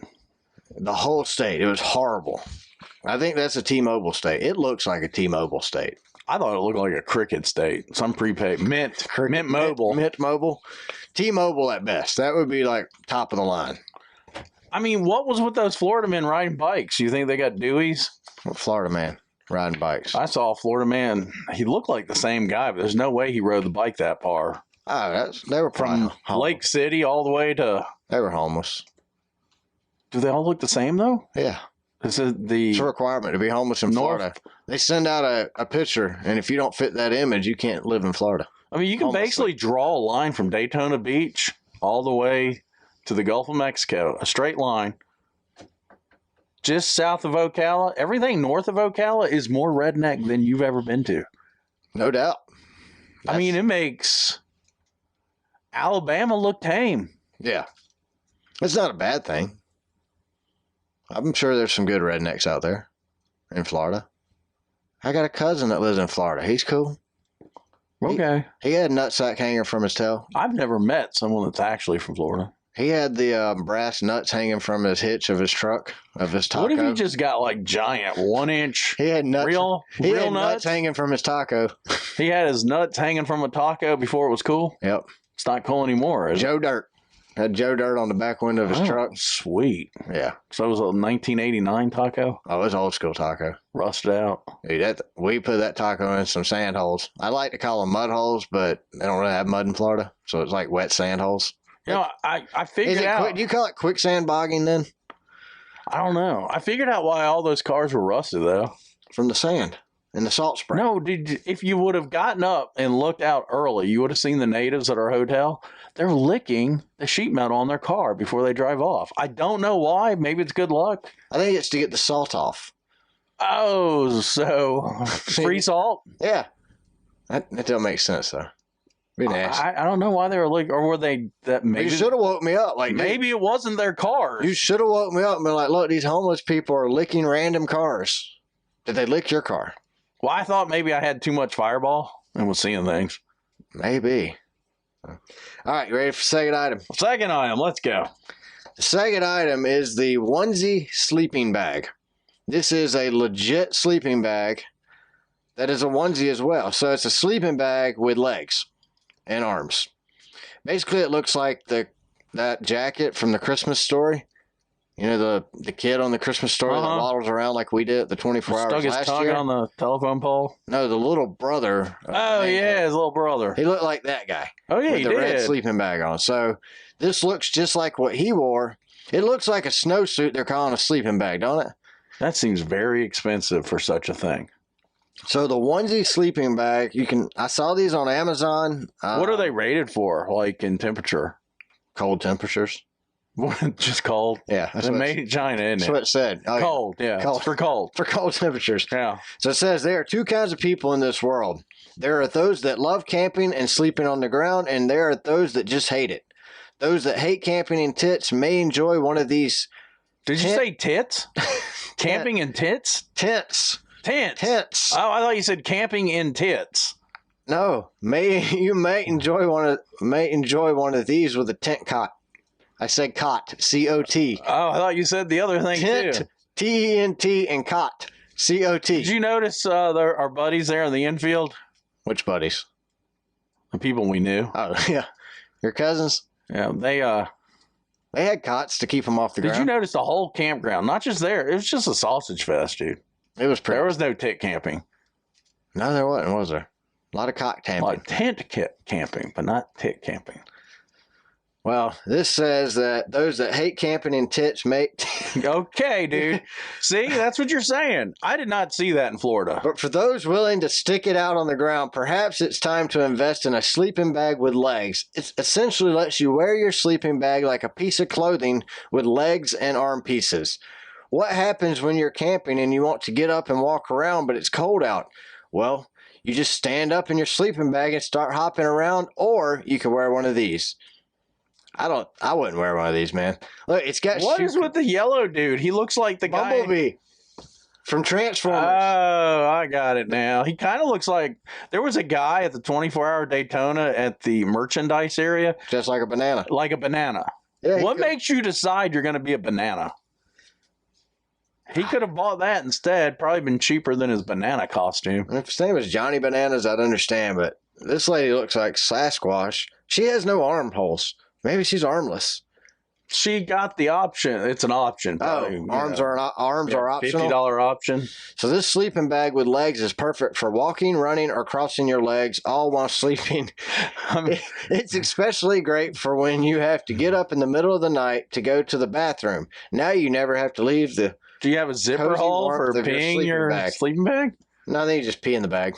The whole state. It was horrible. I think that's a T-Mobile state. It looks like a T-Mobile state. I thought it looked like a Cricket state. Some prepaid. Mint Mobile. Mint Mobile. T-Mobile at best. That would be like top of the line. I mean, what was with those Florida men riding bikes? You think they got Deweys? Florida man riding bikes. I saw a Florida man. He looked like the same guy, but there's no way he rode the bike that far. Oh, they were from homeless. Lake City all the way to... They were homeless. Do they all look the same, though? Yeah. It's a requirement to be homeless in Florida. They send out a picture, and if you don't fit that image, you can't live in Florida. I mean, you can basically draw a line from Daytona Beach all the way to the Gulf of Mexico, a straight line. Just south of Ocala, everything north of Ocala is more redneck than you've ever been to. No doubt. I mean, it makes Alabama look tame. Yeah. It's not a bad thing. I'm sure there's some good rednecks out there in Florida. I got a cousin that lives in Florida. He's cool. Okay. He had a nutsack hanging from his tail. I've never met someone that's actually from Florida. He had the brass nuts hanging from his hitch of his truck, of his taco. What if he just got like giant 1-inch? He had nuts. Real nuts hanging from his taco. He had his nuts hanging from a taco before it was cool? Yep. It's not cool anymore, is Joe Dirt. Had Joe Dirt on the back window of his truck. Sweet. Yeah. So it was a 1989 taco? Oh, it was old school taco. Rusted out. Dude, we put that taco in some sand holes. I like to call them mud holes, but they don't really have mud in Florida. So it's like wet sand holes. You know, I figured out. Do you call it quicksand bogging then? I don't know. I figured out why all those cars were rusted, though. From the sand. in the salt spray. No, if you would have gotten up and looked out early, you would have seen the natives at our hotel. They're licking the sheet metal on their car before they drive off. I don't know why. Maybe it's good luck. I think it's to get the salt off. Oh, so free salt? Yeah. That don't make sense, though. Be nasty. I don't know why they were like, or were they that maybe? You should have woke me up. Like maybe it wasn't their cars. You should have woke me up and been like, look, these homeless people are licking random cars. Did they lick your car? Well, I thought maybe I had too much Fireball and was seeing things. Maybe. All right, you ready for the second item? Second item, let's go. The second item is the onesie sleeping bag. This is a legit sleeping bag that is a onesie as well. So it's a sleeping bag with legs and arms. Basically, it looks like that jacket from the Christmas Story. You know, the kid on the Christmas Story that waddles around like we did at the 24 hours last year. Stuck his tongue on the telephone pole? No, the little brother. His little brother. He looked like that guy. Oh, yeah, he did. With the red sleeping bag on. So this looks just like what he wore. It looks like a snowsuit they're calling a sleeping bag, don't it? That seems very expensive for such a thing. So the onesie sleeping bag, I saw these on Amazon. What are they rated for, like in temperature? Cold temperatures. Just cold? Yeah. It's made in China, isn't it? That's what it said. Oh, cold, yeah. Cold. It's for cold. For cold temperatures. Yeah. So it says there are two kinds of people in this world. There are those that love camping and sleeping on the ground, and there are those that just hate it. Those that hate camping in tits may enjoy one of these. Did you say tits? Camping in tits? Tents. Tents. Oh, I thought you said camping in tits. No, you may enjoy one of these with a tent cot. I said cot, C-O-T. Oh, I thought you said the other thing tent, too. T-E-N-T, and cot, C-O-T. Did you notice our buddies there in the infield? Which buddies? The people we knew. Oh, yeah. Your cousins? Yeah, they had cots to keep them off the ground. Did you notice the whole campground? Not just there. It was just a sausage fest, dude. It was pretty. There was no tit camping. No, there wasn't, was there? A lot of cock camping. Like tent camping, but not tit camping. Well, this says that those that hate camping in tits may... Okay, dude. See, that's what you're saying. I did not see that in Florida. But for those willing to stick it out on the ground, perhaps it's time to invest in a sleeping bag with legs. It essentially lets you wear your sleeping bag like a piece of clothing with legs and arm pieces. What happens when you're camping and you want to get up and walk around, but it's cold out? Well, you just stand up in your sleeping bag and start hopping around, or you can wear one of these. I wouldn't wear one of these, man. Look, it's got What is with the yellow dude? He looks like the Bumblebee from Transformers. Oh, I got it now. He kind of looks like there was a guy at the 24-hour Daytona at the merchandise area. Just like a banana. Like a banana. Yeah, what makes you decide you're going to be a banana? He could have bought that instead. Probably been cheaper than his banana costume. If his name was Johnny Bananas, I'd understand. But this lady looks like Sasquatch. She has no armholes. Maybe she's armless. She got the option. It's an option. Probably, arms are optional. $50 option. So this sleeping bag with legs is perfect for walking, running, or crossing your legs all while sleeping. It's especially great for when you have to get up in the middle of the night to go to the bathroom. Now you never have to leave the. Do you have a zipper hole for peeing your sleeping bag? No, then you just pee in the bag.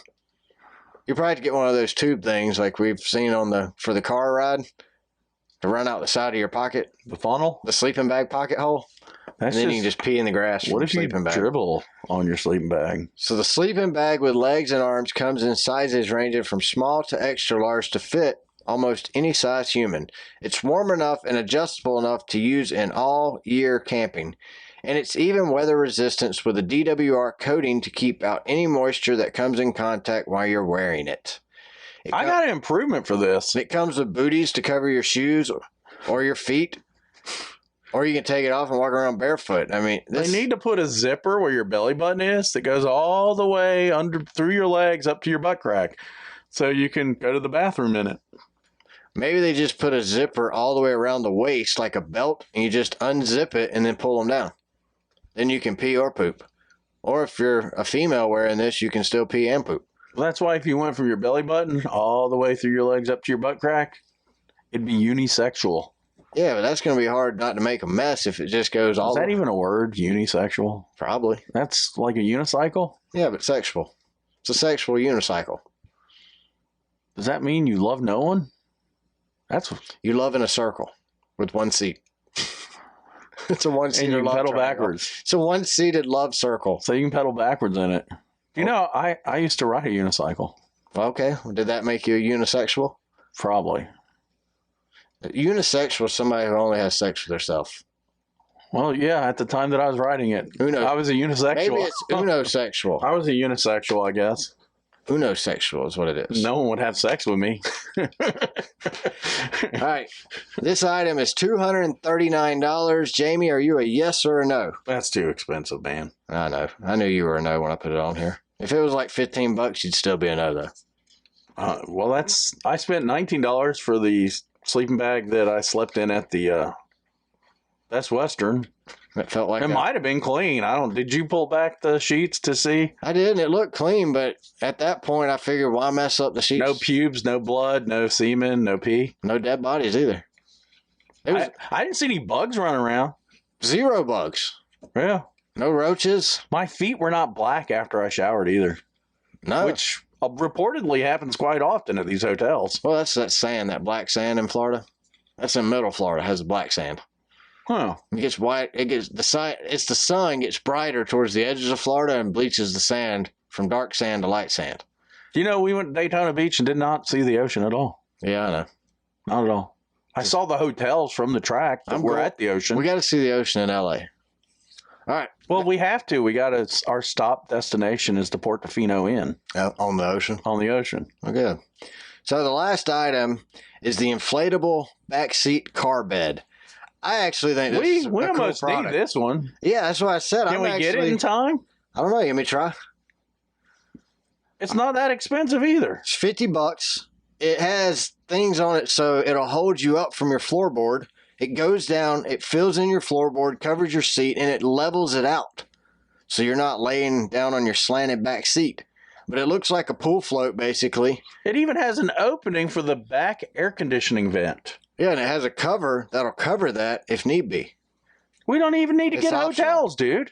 You probably have to get one of those tube things like we've seen for the car ride. To run out the side of your pocket. The funnel? The sleeping bag pocket hole. And then you can just pee in the grass. What if you dribble on your sleeping bag? So the sleeping bag with legs and arms comes in sizes ranging from small to extra large to fit almost any size human. It's warm enough and adjustable enough to use in all year camping. And it's even weather resistant with a DWR coating to keep out any moisture that comes in contact while you're wearing it. I got an improvement for this. It comes with booties to cover your shoes or your feet. Or you can take it off and walk around barefoot. I mean, they need to put a zipper where your belly button is that goes all the way through your legs up to your butt crack. So you can go to the bathroom in it. Maybe they just put a zipper all the way around the waist like a belt and you just unzip it and then pull them down. Then you can pee or poop. Or if you're a female wearing this, you can still pee and poop. Well, that's why if you went from your belly button all the way through your legs up to your butt crack, it'd be unisexual. Yeah, but that's going to be hard not to make a mess if it just goes all... Is that even a word, unisexual? Probably. That's like a unicycle? Yeah, but sexual. It's a sexual unicycle. Does that mean you love no one? You love in a circle with one seat. It's a one-seater and you love pedal triangle. backwards. It's a one-seated love circle. So you can pedal backwards in it. You know, I used to ride a unicycle. Okay. Well, did that make you a unisexual? Probably. Unisexual is somebody who only has sex with herself. Well, yeah, at the time that I was riding it, Uno. I was a unisexual. Maybe it's unosexual. I was a unisexual, I guess. Unosexual is what it is. No one would have sex with me. All right. This item is $239. Jamie, are you a yes or a no? That's too expensive, man. I know. I knew you were a no when I put it on here. If it was like $15, you'd still be a no, though. Well, I spent $19 for the sleeping bag that I slept in at the Best Western. It felt like it might have been clean. Did you pull back the sheets to see? I did, and it looked clean, but at that point, I figured, why mess up the sheets? No pubes, no blood, no semen, no pee. No dead bodies either. I didn't see any bugs running around. 0 bugs. Yeah. No roaches. My feet were not black after I showered either. No. Which reportedly happens quite often at these hotels. Well, that's that sand, that black sand in Florida. That's in middle Florida. It has black sand. Huh. It gets white. It's the sun gets brighter towards the edges of Florida and bleaches the sand from dark sand to light sand. You know, we went to Daytona Beach and did not see the ocean at all. Yeah, I know. Not at all. I saw the hotels from the track that were at the ocean. We got to see the ocean in L.A. All right. Well, we have to. Our stop destination is the Portofino Inn. On the ocean? On the ocean. Okay. So the last item is the inflatable backseat car bed. I actually think this is a we almost cool product. need this one. Yeah, that's what I said. Can we get it in time? I don't know. Let me try. It's not that expensive either. It's $50. It has things on it so it'll hold you up from your floorboard. It goes down, it fills in your floorboard, covers your seat, and it levels it out. So you're not laying down on your slanted back seat. But it looks like a pool float, basically. It even has an opening for the back air conditioning vent. Yeah, and it has a cover that'll cover that if need be. We don't even need to get optional. hotels, dude.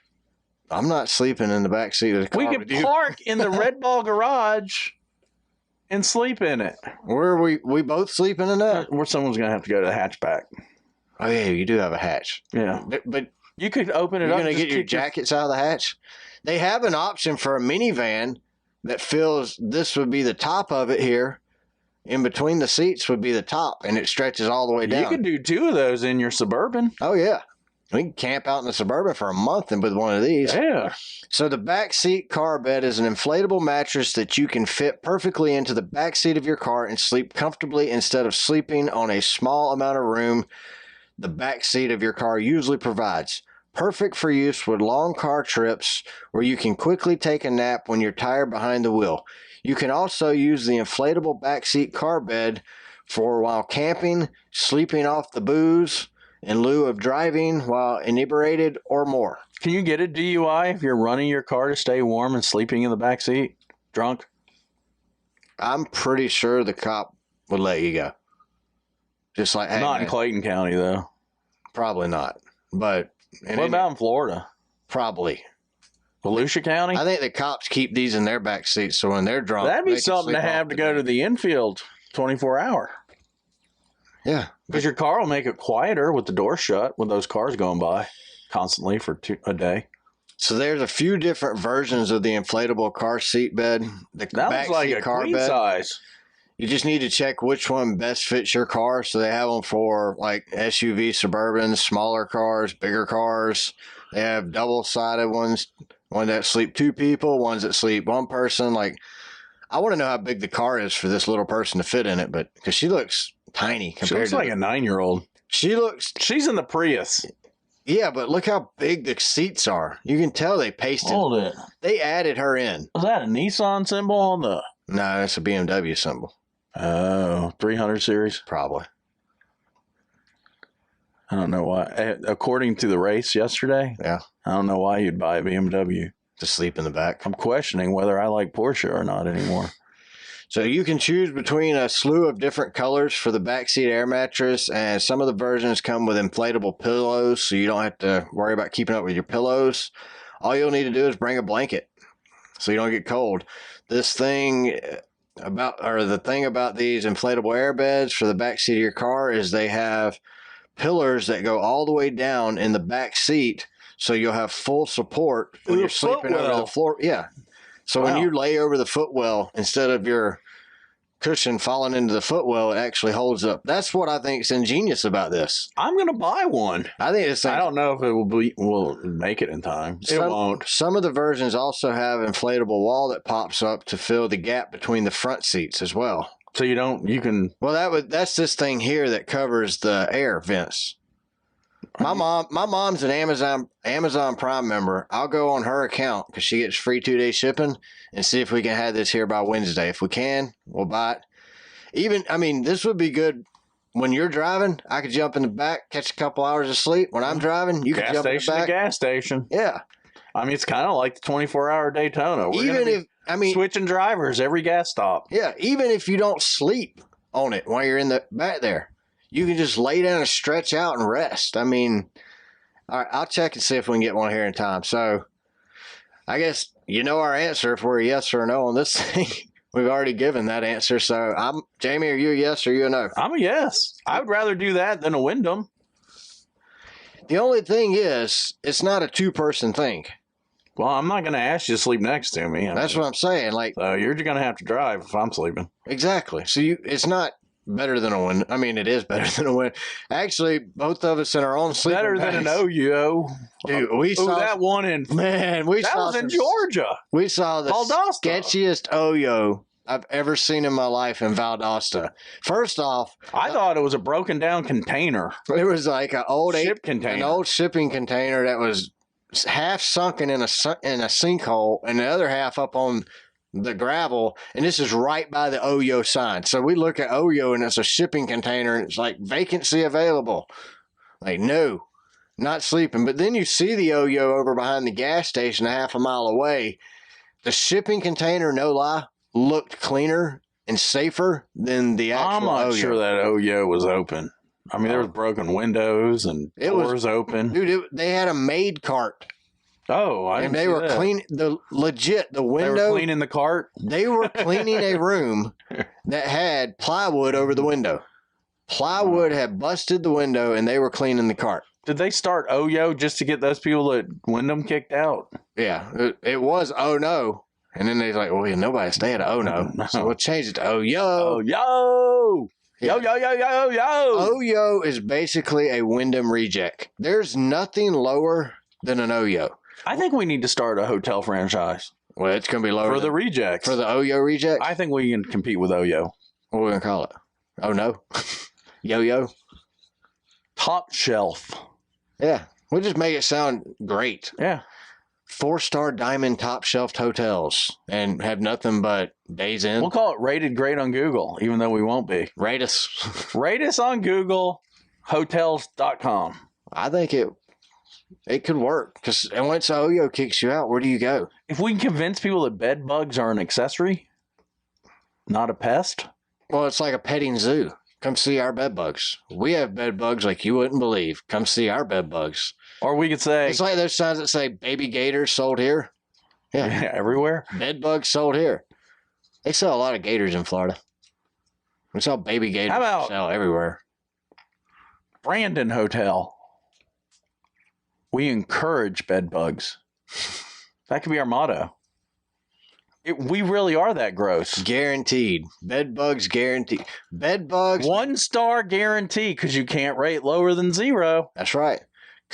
I'm not sleeping in the back seat of the car. We could park in the Red Ball garage and sleep in it. Where are we both sleeping in that? Where someone's going to have to go to the hatchback. Oh, yeah, you do have a hatch. Yeah. But you could open it up. You're going to get your jackets out of the hatch? They have an option for a minivan that fills, this would be the top of it here. In between the seats would be the top, and it stretches all the way down. You could do 2 of those in your Suburban. Oh, yeah. We can camp out in the Suburban for a month and with one of these. Yeah. So the back seat car bed is an inflatable mattress that you can fit perfectly into the back seat of your car and sleep comfortably instead of sleeping on a small amount of room the back seat of your car usually provides. Perfect for use with long car trips where you can quickly take a nap when you're tired behind the wheel. You can also use the inflatable backseat car bed for while camping, sleeping off the booze, in lieu of driving while inebriated or more. Can you get a DUI if you're running your car to stay warm and sleeping in the back seat, drunk? I'm pretty sure the cop would let you go. Just like, hey, not man, in Clayton County, though. Probably not. But what about in Florida? Probably. Volusia County? I think the cops keep these in their back seats, so when they're drunk, that'd be something to have to go to the infield 24-hour. Yeah. Because your car will make it quieter with the door shut with those cars going by constantly for a day. So there's a few different versions of the inflatable car seat bed. The that looks like a car queen bed size. You just need to check which one best fits your car. So they have them for like SUV, Suburbans, smaller cars, bigger cars. They have double-sided ones, one that sleep 2 people, ones that sleep 1 person. Like, I want to know how big the car is for this little person to fit in it, but because she looks tiny compared she looks to like a 9-year-old. She's in the Prius. Yeah, but look how big the seats are. You can tell they pasted. Hold it. They added her in. Was that a Nissan symbol on the? No, that's a BMW symbol. Oh, 300 series? Probably. I don't know why. According to the race yesterday, yeah, I don't know why you'd buy a BMW. To sleep in the back. I'm questioning whether I like Porsche or not anymore. So you can choose between a slew of different colors for the backseat air mattress, and some of the versions come with inflatable pillows, so you don't have to worry about keeping up with your pillows. All you'll need to do is bring a blanket. so you don't get cold. The thing about these inflatable airbeds for the back seat of your car is they have pillars that go all the way down in the back seat, so you'll have full support when you're sleeping over the floor. Yeah. So when you lay over the footwell, instead of your cushion falling into the footwell, it actually holds up. That's what I think is ingenious about this. I'm gonna buy one. I think it's. I don't know if it will make it in time. It won't. Some of the versions also have inflatable wall that pops up to fill the gap between the front seats as well. So you can. Well, that's this thing here that covers the air vents. My mom's an Amazon Prime member. I'll go on her account because she gets free 2-day shipping and see if we can have this here by Wednesday. If we can, we'll buy it. This would be good when you're driving. I could jump in the back, catch a couple hours of sleep. When I'm driving, you can jump in the back. Gas station. Yeah. It's kind of like the 24-hour Daytona. Switching drivers every gas stop. Yeah, even if you don't sleep on it while you're in the back there. You can just lay down and stretch out and rest. All right, I'll check and see if we can get one here in time. So I guess you know our answer if we're a yes or a no on this thing. We've already given that answer. So Jamie, are you a yes or you a no? I'm a yes. I would rather do that than a Wyndham. The only thing is, it's not a two-person thing. Well, I'm not going to ask you to sleep next to me. That's what I'm saying. So you're going to have to drive if I'm sleeping. Exactly. So it's not better than a win. It is better than a win. Actually, both of us in our own sleeping better bags. Than an OYO. Dude, we saw that one in that was in Georgia. We saw the Valdosta. Sketchiest OYO I've ever seen in my life in Valdosta. First off, I thought it was a broken down container. It was like an old shipping container that was half sunken in a sinkhole, and the other half up on the gravel, and this is right by the OYO sign. So we look at OYO and it's a shipping container and it's like vacancy available. Like, no, not sleeping. But then you see the OYO over behind the gas station a half a mile away. The shipping container, no lie, looked cleaner and safer than the actual OYO. I'm not sure that OYO was open. There was broken windows and doors open. Dude, they had a maid cart. Oh, and they were cleaning the window. They were cleaning the cart. They were cleaning a room that had plywood over the window. Plywood had busted the window, and they were cleaning the cart. Did they start OYO just to get those people at Wyndham kicked out? Yeah, it was oh no, and then they're like, well, nobody stay at oh no, so we'll change it to OYO. OYO. Yeah. Yo. OYO is basically a Wyndham reject. There's nothing lower than an OYO. I think we need to start a hotel franchise. Well, it's going to be lower. For the rejects. For the OYO rejects? I think we can compete with OYO. What are we going to call it? Oh, no. Yo-yo? Top shelf. Yeah. We'll just make it sound great. Yeah. 4-star diamond top shelf hotels and have nothing but days in. We'll call it rated great on Google, even though we won't be. Rate us. Rate us on Google, hotels.com. I think it could work, because once OYO kicks you out, where do you go? If we can convince people that bed bugs are an accessory, not a pest. Well, it's like a petting zoo. Come see our bed bugs. We have bed bugs like you wouldn't believe. Come see our bed bugs. Or we could say... It's like those signs that say baby gators sold here. Yeah. Everywhere. Bed bugs sold here. They sell a lot of gators in Florida. We sell baby gators sell everywhere. Brandon Hotel. We encourage bed bugs. That could be our motto. We really are that gross. Guaranteed. Bed bugs guaranteed. Bed bugs. 1-star guarantee, because you can't rate lower than 0. That's right.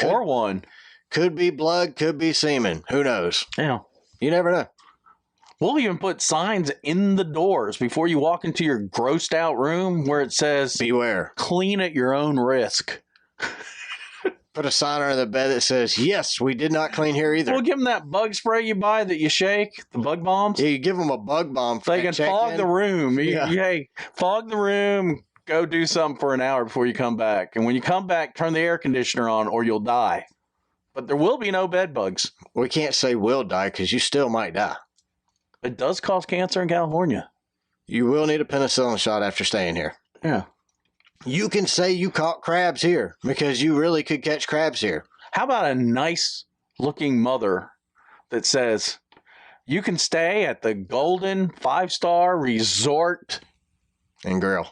Or 1. Could be blood, could be semen. Who knows? Yeah. You never know. We'll even put signs in the doors before you walk into your grossed out room where it says, beware. Clean at your own risk. Put a sign under the bed that says, yes, we did not clean here either. We'll give them that bug spray you buy that you shake, the bug bombs. Yeah, you give them a bug bomb. So they can fog the room. Hey, fog the room, go do something for an hour before you come back. And when you come back, turn the air conditioner on or you'll die. But there will be no bed bugs. We can't say will die because you still might die. It does cause cancer in California. You will need a penicillin shot after staying here. Yeah. You can say you caught crabs here because you really could catch crabs here. How about a nice looking mother that says, You can stay at the Golden 5-star Resort And grill.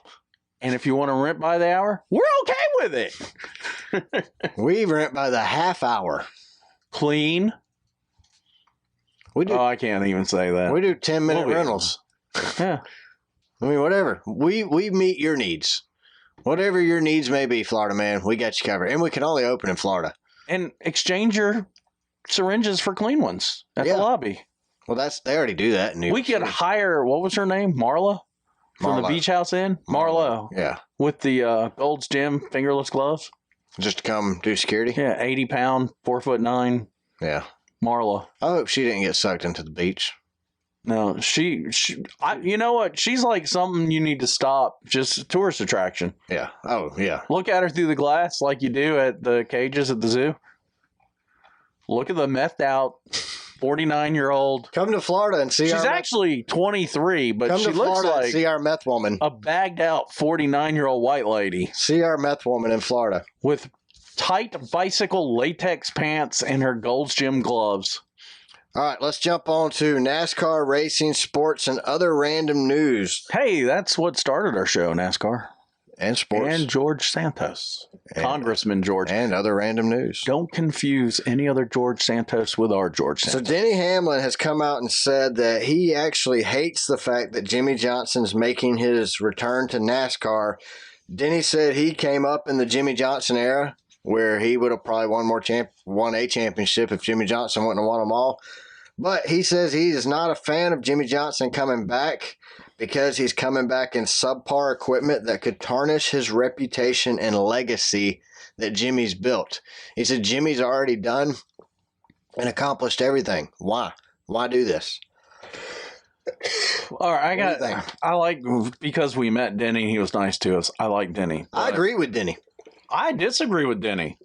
And if you want to rent by the hour, we're okay with it. We rent by the half hour. Clean. We do. I can't even say that. We do 10-minute rentals. Yeah. I mean, whatever. We meet your needs. Whatever your needs may be, Florida man, we got you covered. And we can only open in Florida. And exchange your syringes for clean ones at the lobby. Well, they already do that in New York We could City. hire, what was her name? Marla? From the Beach House Inn? Marlo. Yeah. With the Gold's Gym fingerless gloves. Just to come do security? Yeah, 80-pound, 4'9". Yeah. Marla. I hope she didn't get sucked into the beach. No, you know what? She's like something you need to stop. Just a tourist attraction. Yeah. Oh, yeah. Look at her through the glass like you do at the cages at the zoo. Look at the methed out 49-year-old. Come to Florida and see She's actually 23, but she looks like and see our meth woman. a bagged out 49-year-old white lady. See our meth woman in Florida. With tight bicycle latex pants and her Gold's Gym gloves. All right, let's jump on to NASCAR, racing, sports, and other random news. Hey, that's what started our show, NASCAR. And sports. And George Santos. Congressman George. And other random news. Don't confuse any other George Santos with our George Santos. So Denny Hamlin has come out and said that he actually hates the fact that Jimmie Johnson's making his return to NASCAR. Denny said he came up in the Jimmie Johnson era where he would have probably won a championship if Jimmie Johnson wouldn't have won them all. But he says he is not a fan of Jimmie Johnson coming back because he's coming back in subpar equipment that could tarnish his reputation and legacy that Jimmie's built. He said Jimmie's already done and accomplished everything. Why? Why do this? All right, because we met Denny, he was nice to us. I like Denny. I agree with Denny. I disagree with Denny.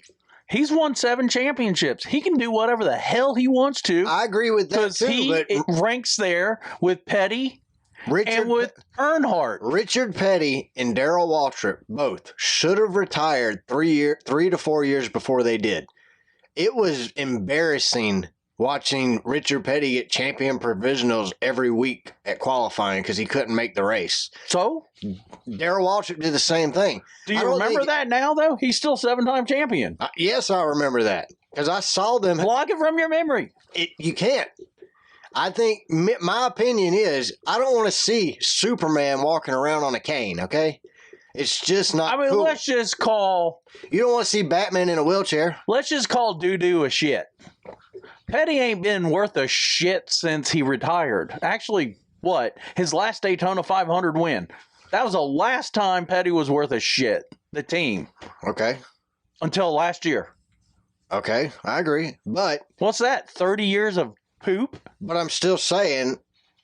He's won 7 championships. He can do whatever the hell he wants to. I agree with that too. Because he ranks there with Petty and with Earnhardt. Richard Petty and Darrell Waltrip both should have retired 3 to 4 years before they did. It was embarrassing watching Richard Petty get champion provisionals every week at qualifying because he couldn't make the race. So? Darrell Waltrip did the same thing. Do you remember that now, though? He's still 7-time champion. Yes, I remember that because I saw them. Block it from your memory. You can't. I think my opinion is I don't want to see Superman walking around on a cane, okay? It's just not cool. Let's just call... You don't want to see Batman in a wheelchair. Let's just call doo-doo a shit. Petty ain't been worth a shit since he retired. Actually, what? His last Daytona 500 win. That was the last time Petty was worth a shit. The team. Okay. Until last year. Okay, I agree. But... What's that? 30 years of poop? But I'm still saying,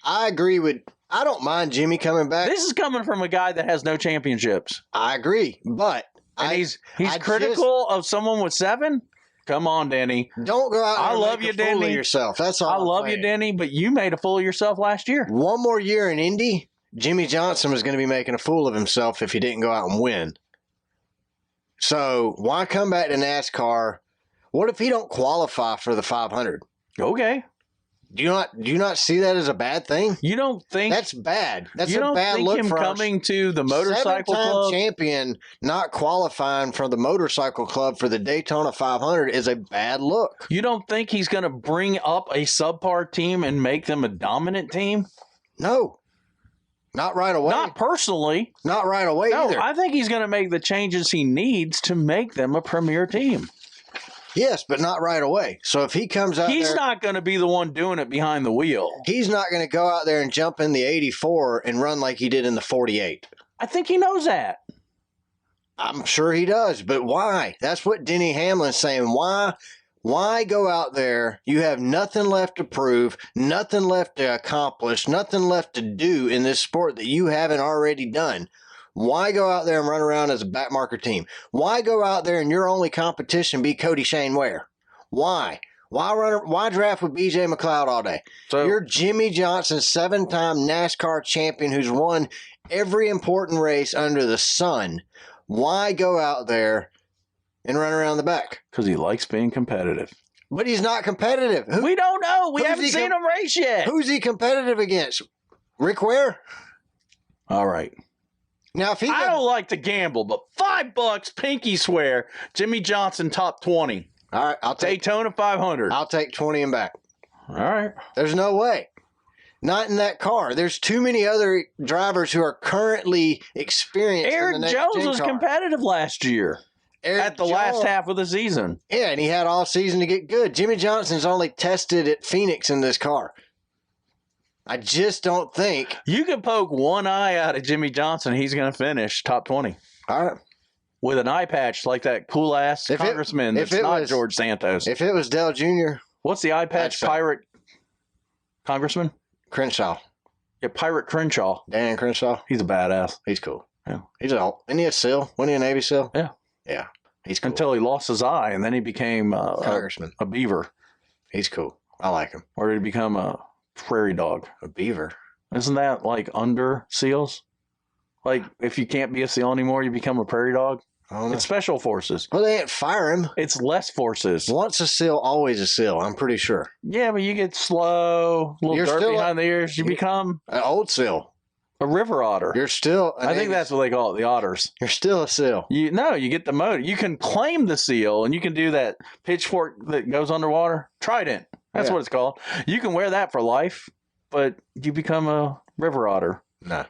I agree with... I don't mind Jimmie coming back. This is coming from a guy that has no championships. I agree, but... And he's critical of someone with 7? Come on, Denny. Don't go out and make a fool of yourself. That's all I love you, Denny, but you made a fool of yourself last year. One more year in Indy, Jimmie Johnson was going to be making a fool of himself if he didn't go out and win. So why come back to NASCAR? What if he don't qualify for the 500? Okay. Do you not see that as a bad thing? You don't think that's bad? That's a bad look for coming to the motorcycle club. Champion not qualifying for the motorcycle club for the Daytona 500 is a bad look. You don't think he's going to bring up a subpar team and make them a dominant team? No, not right away. Not personally. Not right away either. I think he's going to make the changes he needs to make them a premier team. Yes, but not right away. So if he comes out he's not going to be the one doing it behind the wheel. He's not going to go out there and jump in the 84 and run like he did in the 48. I think he knows that. I'm sure he does, but why? That's what Denny Hamlin's saying. Why go out there? You have nothing left to prove, nothing left to accomplish, nothing left to do in this sport that you haven't already done. Why go out there and run around as a backmarker team? Why go out there and your only competition be Cody Shane Ware? Why? Why draft with BJ McLeod all day? So you're Jimmie Johnson, 7-time NASCAR champion who's won every important race under the sun. Why go out there and run around the back? Because he likes being competitive. But he's not competitive. We don't know. We haven't seen him race yet. Who's he competitive against? Rick Ware? All right. Now, if I don't like to gamble, but $5, pinky swear, Jimmie Johnson top 20. All right, I'll take Daytona 500. I'll take 20 and back. All right. There's no way. Not in that car. There's too many other drivers who are currently experienced. Eric Jones was competitive last year. At the last half of the season. Yeah, and he had all season to get good. Jimmie Johnson's only tested at Phoenix in this car. I just don't think. You could poke one eye out at Jimmie Johnson, he's going to finish top 20. All right. With an eye patch like that cool-ass congressman that's not George Santos. If it was Dale Jr. What's the eye patch pirate congressman? Crenshaw. Yeah, Pirate Crenshaw. Dan Crenshaw. He's a badass. He's cool. Yeah. Isn't he a SEAL? Wasn't he a Navy SEAL? Yeah. Yeah. He's cool. Until he lost his eye, and then he became congressman. A beaver. He's cool. I like him. Or did he become a prairie dog? A beaver. Isn't that like under SEALs? Like if you can't be a SEAL anymore, you become a prairie dog? It's special forces. Well, they didn't fire him. It's less forces. Once a SEAL, always a SEAL. I'm pretty sure. Yeah, but you get slow, a little dirt behind the ears. You become an old SEAL. A river otter. You're still. I think that's what they call it, the otters. You're still a SEAL. You get the motor. You can claim the SEAL, and you can do that pitchfork that goes underwater. Trident. That's what it's called. You can wear that for life, but you become a river otter. No.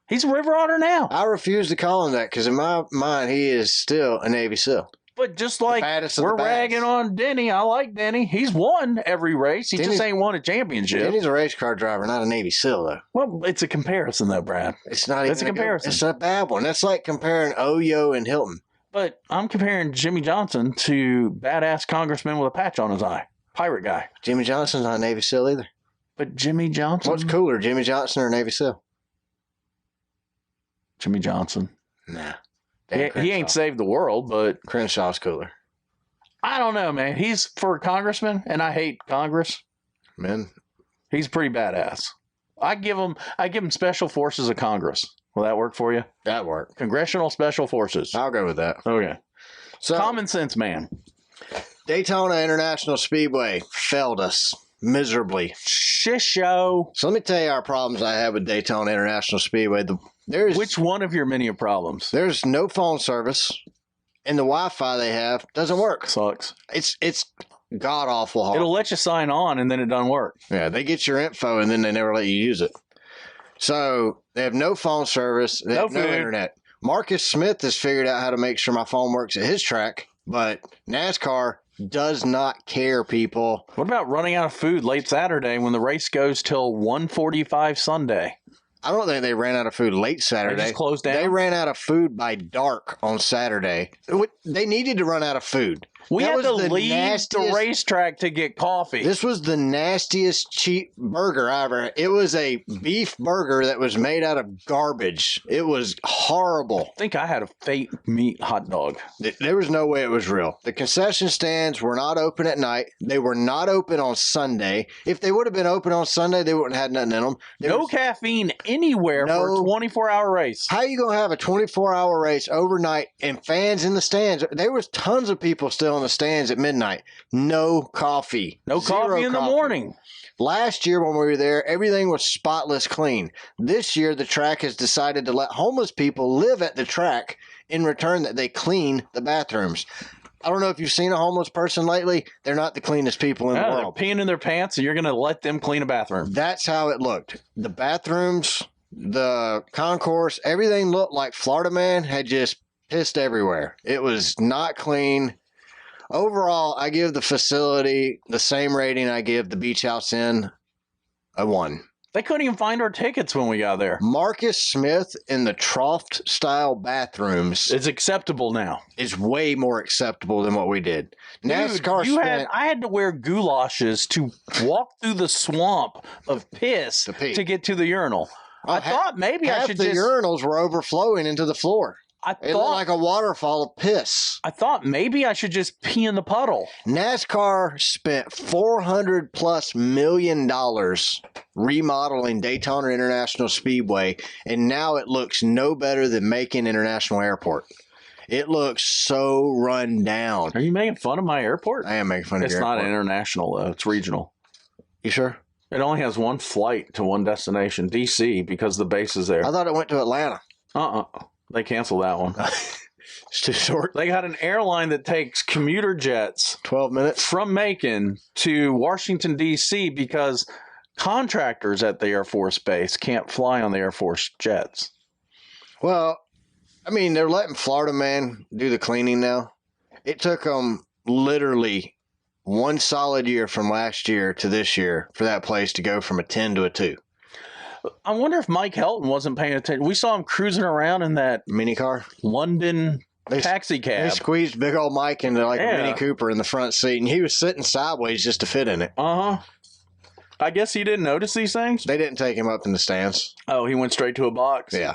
He's a river otter now. I refuse to call him that because in my mind, he is still a Navy SEAL. But just like we're ragging on Denny, I like Denny. He's won every race. He just ain't won a championship. Denny's a race car driver, not a Navy SEAL, though. Well, it's a comparison, though, Brad. It's not. It's a comparison. It's a bad one. That's like comparing Oyo and Hilton. But I'm comparing Jimmie Johnson to badass congressman with a patch on his eye, pirate guy. Jimmie Johnson's not a Navy SEAL either. But Jimmie Johnson. What's cooler, Jimmie Johnson or Navy SEAL? Jimmie Johnson. Nah. He ain't saved the world, but Crenshaw's cooler. I don't know, man. He's for a congressman, and I hate Congress. Man, he's pretty badass. I give him special forces of Congress. Will that work for you? That work. Congressional special forces. I'll go with that. Okay. So common sense, man. Daytona International Speedway failed us miserably. Shish show. So let me tell you our problems I have with Daytona International Speedway. Which one of your many problems? There's no phone service, and the Wi-Fi they have doesn't work. Sucks. It's god awful hard. It'll let you sign on, and then it doesn't work. Yeah, they get your info, and then they never let you use it. So they have no phone service. They have no internet. Marcus Smith has figured out how to make sure my phone works at his track, but NASCAR does not care, people. What about running out of food late Saturday when the race goes till 1:45 Sunday? I don't think they ran out of food late Saturday. They just closed down? They ran out of food by dark on Saturday. They needed to run out of food. We had to leave the racetrack to get coffee. This was the nastiest cheap burger I ever had. It was a beef burger that was made out of garbage. It was horrible. I think I had a fake meat hot dog. There was no way it was real. The concession stands were not open at night. They were not open on Sunday. If they would have been open on Sunday, they wouldn't have had nothing in them. No caffeine anywhere for a 24-hour race. How are you going to have a 24-hour race overnight and fans in the stands? There was tons of people still in the stands at midnight. No coffee. No coffee in the morning. Last year when we were there, everything was spotless clean. This year, the track has decided to let homeless people live at the track in return that they clean the bathrooms. I don't know if you've seen a homeless person lately. They're not the cleanest people in the world. They're peeing in their pants, and you're going to let them clean a bathroom. That's how it looked. The bathrooms, the concourse, everything looked like Florida Man had just pissed everywhere. It was not clean. Overall, I give the facility the same rating I give the Beach House Inn, a 1. They couldn't even find our tickets when we got there. Marcus Smith in the trough-style bathrooms is acceptable now. Is way more acceptable than what we did. NASCAR I had to wear goulashes to walk through the swamp of piss to get to the urinal. I thought maybe I should the urinals were overflowing into the floor. It looked like a waterfall of piss. I thought maybe I should just pee in the puddle. NASCAR spent $400+ million remodeling Daytona International Speedway, and now it looks no better than Macon International Airport. It looks so run down. Are you making fun of my airport? I am making fun of your airport. It's airport. not international, though. It's regional. You sure? It only has one flight to one destination, D.C., because the base is there. I thought it went to Atlanta. They canceled that one. It's too short. They got an airline that takes commuter jets 12 minutes from Macon to Washington, D.C. because contractors at the Air Force Base can't fly on the Air Force jets. Well, I mean, they're letting Florida man do the cleaning now. It took them literally one solid year from last year to this year for that place to go from a 10 to a 2. I wonder if Mike Helton wasn't paying attention. We saw him cruising around in that mini car, London taxi cab. They squeezed big old Mike into a Mini Cooper in the front seat, and he was sitting sideways just to fit in it. I guess he didn't notice these things. They didn't take him up in the stands. Oh, he went straight to a box. Yeah.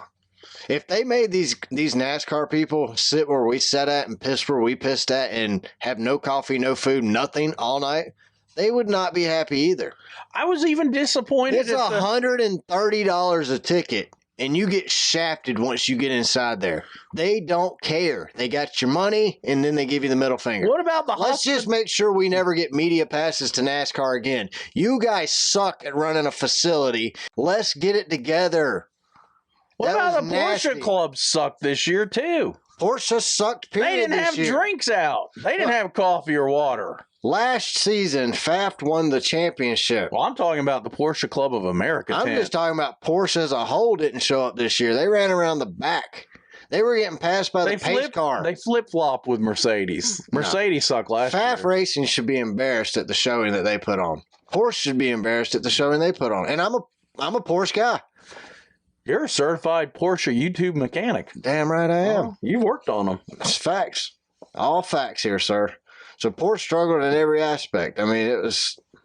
If they made these NASCAR people sit where we sat at and piss where we pissed at and have no coffee, no food, nothing all night, they would not be happy either. I was even disappointed. It's $130 a ticket, and you get shafted once you get inside there. They don't care. They got your money, and then they give you the middle finger. What about the Let's just make sure we never get media passes to NASCAR again. You guys suck at running a facility. Let's get it together. What about the Porsche Club sucked this year, too? Porsche sucked, period. They didn't have drinks out. They didn't have coffee or water. Last season, Pfaft won the championship. Well, I'm talking about the Porsche Club of America. I'm just talking about Porsche as a whole didn't show up this year. They ran around the back. They were getting passed by the pace car. They flip-flopped with Mercedes. Mercedes sucked last year. Pfaft Racing should be embarrassed at the showing that they put on. Porsche should be embarrassed at the showing they put on. And I'm a Porsche guy. You're a certified Porsche YouTube mechanic. Damn right I am. Oh, you've worked on them. It's facts. All facts here, sir. So Porsche struggled in every aspect. I mean,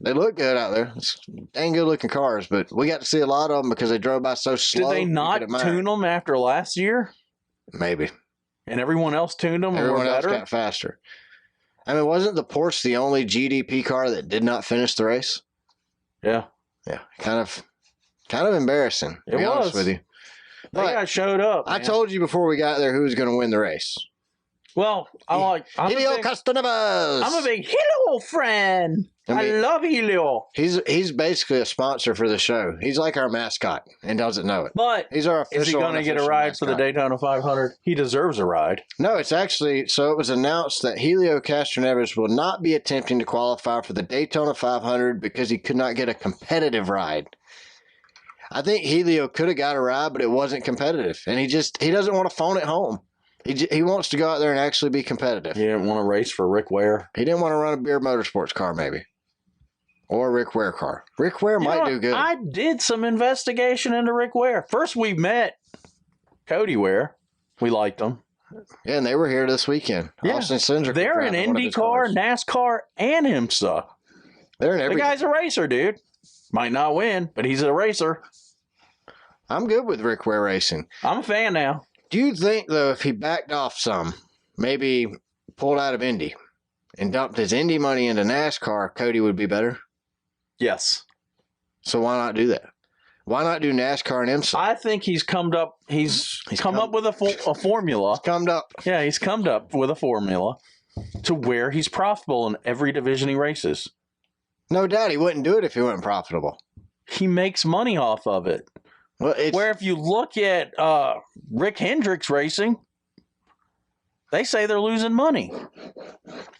they look good out there. It's dang good looking cars, but we got to see a lot of them because they drove by so slow. Did they not tune them after last year? Maybe. And everyone else tuned them? Everyone else got faster. I mean, wasn't the Porsche the only GDP car that did not finish the race? Yeah. Yeah. Kind of embarrassing, to be honest with you. They got showed up. I told you before we got there who was going to win the race. Well, I'm Helio Castroneves. I'm a big Helio friend. I love Helio. He's basically a sponsor for the show. He's like our mascot and doesn't know it. But he's our official. Is he going to get a ride mascot for the Daytona 500? He deserves a ride. No, it's actually so. It was announced that Helio Castroneves will not be attempting to qualify for the Daytona 500 because he could not get a competitive ride. I think Helio could have got a ride, but it wasn't competitive, and he doesn't want to phone it home. He wants to go out there and actually be competitive. He didn't want to race for Rick Ware. He didn't want to run a Beer Motorsports car, maybe. Or a Rick Ware car. Rick Ware might do good. I did some investigation into Rick Ware. First, we met Cody Ware. We liked him. Yeah, and they were here this weekend. Yeah. Austin Cindric. They're in IndyCar, NASCAR, and IMSA. They're in everything. The guy's a racer, dude. Might not win, but he's a racer. I'm good with Rick Ware racing. I'm a fan now. Do you think, though, if he backed off some, maybe pulled out of Indy and dumped his Indy money into NASCAR, Cody would be better? Yes. So why not do that? Why not do NASCAR and IMSA? I think he's come up. He's come up with a formula. He's come up. Yeah, he's come up with a formula to where he's profitable in every division he races. No doubt he wouldn't do it if he wasn't profitable. He makes money off of it. Well, where if you look at Rick Hendricks racing, they say they're losing money.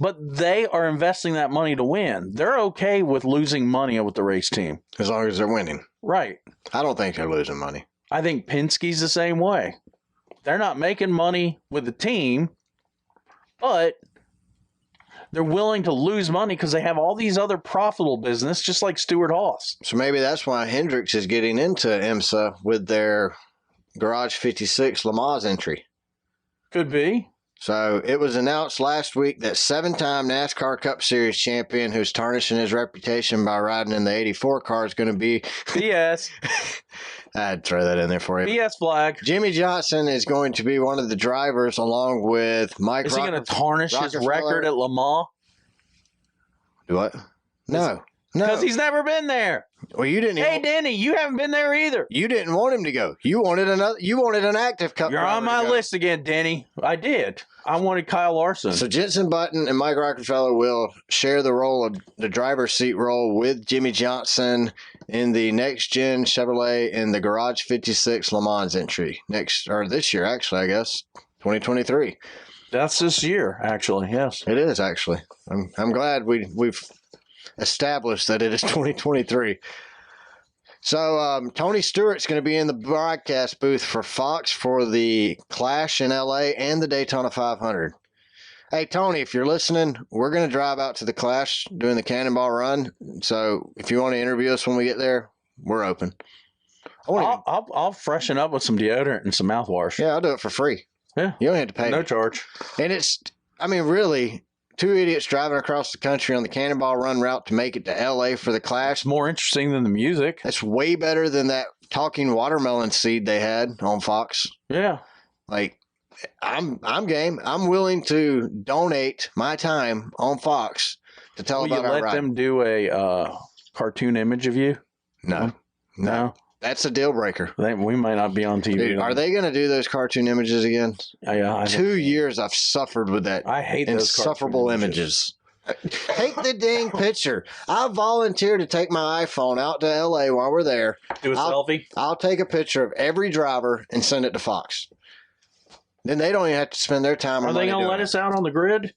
But they are investing that money to win. They're okay with losing money with the race team. As long as they're winning. Right. I don't think they're losing money. I think Penske's the same way. They're not making money with the team, but they're willing to lose money because they have all these other profitable business, just like Stewart-Haas. So maybe that's why Hendricks is getting into IMSA with their Garage 56 Le Mans entry. Could be. So it was announced last week that 7-time NASCAR Cup Series champion who's tarnishing his reputation by riding in the 84 car is going to be... BS. I'd throw that in there for you. BS flag. Jimmie Johnson is going to be one of the drivers along with Mike. Is he going to tarnish his record at Le Mans? Do what? No. Because he's never been there. Well, you didn't. Hey, Denny, you haven't been there either. You didn't want him to go. You wanted an active cup. You're on my list again, Denny. I did. I wanted Kyle Larson. So Jensen Button and Mike Rockefeller will share the role of the driver's seat role with Jimmie Johnson in the next gen Chevrolet in the Garage 56 Le Mans entry this year, actually, I guess 2023. That's this year, actually. Yes, it is actually. I'm glad we've established that it is 2023. So Tony Stewart's going to be in the broadcast booth for Fox for the Clash in LA and the Daytona 500. Hey, Tony, if you're listening, we're going to drive out to the Clash doing the Cannonball run. So if you want to interview us when we get there, we're open. I'll freshen up with some deodorant and some mouthwash. Yeah, I'll do it for free. Yeah. You don't have to pay. No charge. And really, two idiots driving across the country on the Cannonball Run route to make it to LA for the Clash. It's more interesting than the music. That's way better than that talking watermelon seed they had on Fox. Yeah. Like, I'm game. I'm willing to donate my time on Fox to tell about our ride. Will you let them do a cartoon image of you? No. That's a deal breaker. We might not be on TV. Dude, are they going to do those cartoon images again? Yeah. 2 years I've suffered with that. I hate those insufferable images. Take the dang picture. I volunteer to take my iPhone out to LA while we're there. Do a selfie? I'll take a picture of every driver and send it to Fox. Then they don't even have to spend their time. Are they going to let us out on the grid?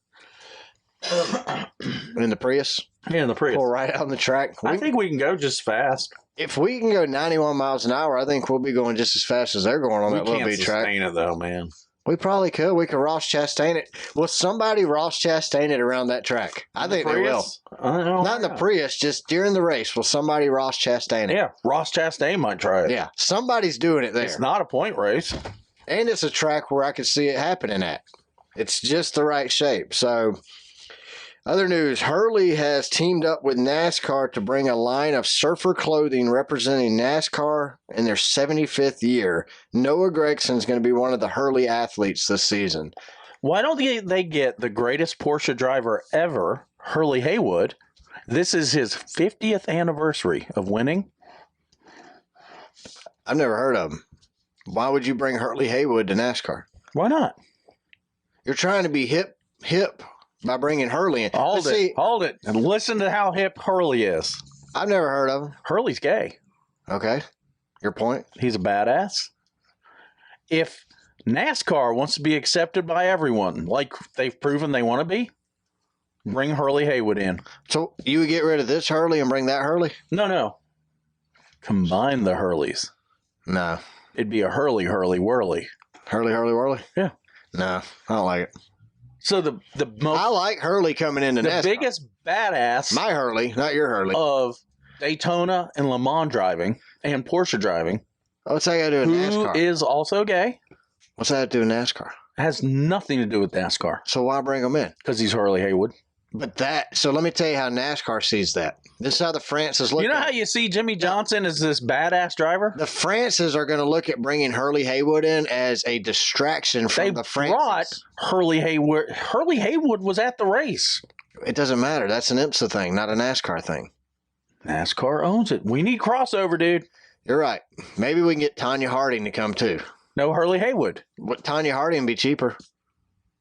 In the Prius? Yeah, in the Prius. Pull right out on the track. I think we can go just fast. If we can go 91 miles an hour, I think we'll be going just as fast as they're going on that little bitty track. We can't sustain it, though, man. We probably could. We could Ross Chastain it. Will somebody Ross Chastain it around that track? I think they will. Not in the Prius, just during the race. Will somebody Ross Chastain it? Yeah, Ross Chastain might try it. Yeah, somebody's doing it there. It's not a point race. And it's a track where I could see it happening at. It's just the right shape. So, other news, Hurley has teamed up with NASCAR to bring a line of surfer clothing representing NASCAR in their 75th year. Noah Gregson's going to be one of the Hurley athletes this season. Why don't they get the greatest Porsche driver ever, Hurley Haywood? This is his 50th anniversary of winning. I've never heard of him. Why would you bring Hurley Haywood to NASCAR? Why not? You're trying to be hip by bringing Hurley in. Hold it, and listen to how hip Hurley is. I've never heard of him. Hurley's gay. Okay. Your point? He's a badass. If NASCAR wants to be accepted by everyone, like they've proven they want to be, bring Hurley Haywood in. So you would get rid of this Hurley and bring that Hurley? No. Combine the Hurleys. No. It'd be a Hurley Whirly. Hurley Whirly? Yeah. No, I don't like it. So the most... I like Hurley coming into NASCAR. The biggest badass... My Hurley, not your Hurley. ...of Daytona and Le Mans driving and Porsche driving. What's that got to do with NASCAR? Who is also gay. What's that to do with NASCAR? It has nothing to do with NASCAR. So why bring him in? Because he's Hurley Haywood. So let me tell you how NASCAR sees that. This is how the Francis look at it. You know how you see Jimmie Johnson as this badass driver? The Francis are going to look at bringing Hurley Haywood in as a distraction from the Francis. They brought Hurley Haywood. Hurley Haywood was at the race. It doesn't matter. That's an IMSA thing, not a NASCAR thing. NASCAR owns it. We need crossover, dude. You're right. Maybe we can get Tanya Harding to come too. No, Hurley Haywood. Tanya Harding would be cheaper.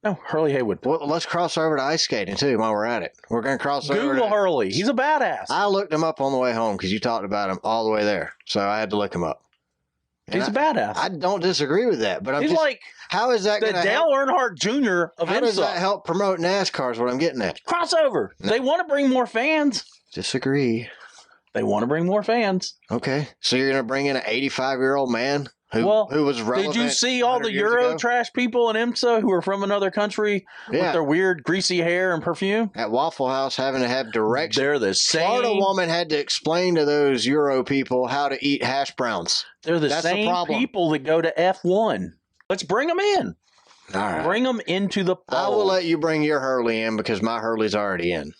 No, Hurley Haywood. Well, let's cross over to ice skating, too, while we're at it. We're going to cross over. Google Hurley. He's a badass. I looked him up on the way home because you talked about him all the way there. So I had to look him up. He's a badass. I don't disagree with that. But He's like how is that the Dale Earnhardt Jr. of How does that help promote NASCAR is what I'm getting at. Crossover. No. They want to bring more fans. Disagree. They want to bring more fans. Okay. So you're going to bring in an 85-year-old man? Who was relevant? Did you see all the Euro trash people in IMSA who are from another country with their weird greasy hair and perfume? At Waffle House having to have directions. They're the same. Florida woman had to explain to those Euro people how to eat hash browns. They're the same people that go to F1. Let's bring them in. All right. Bring them into the fold. I will let you bring your Hurley in because my Hurley's already in.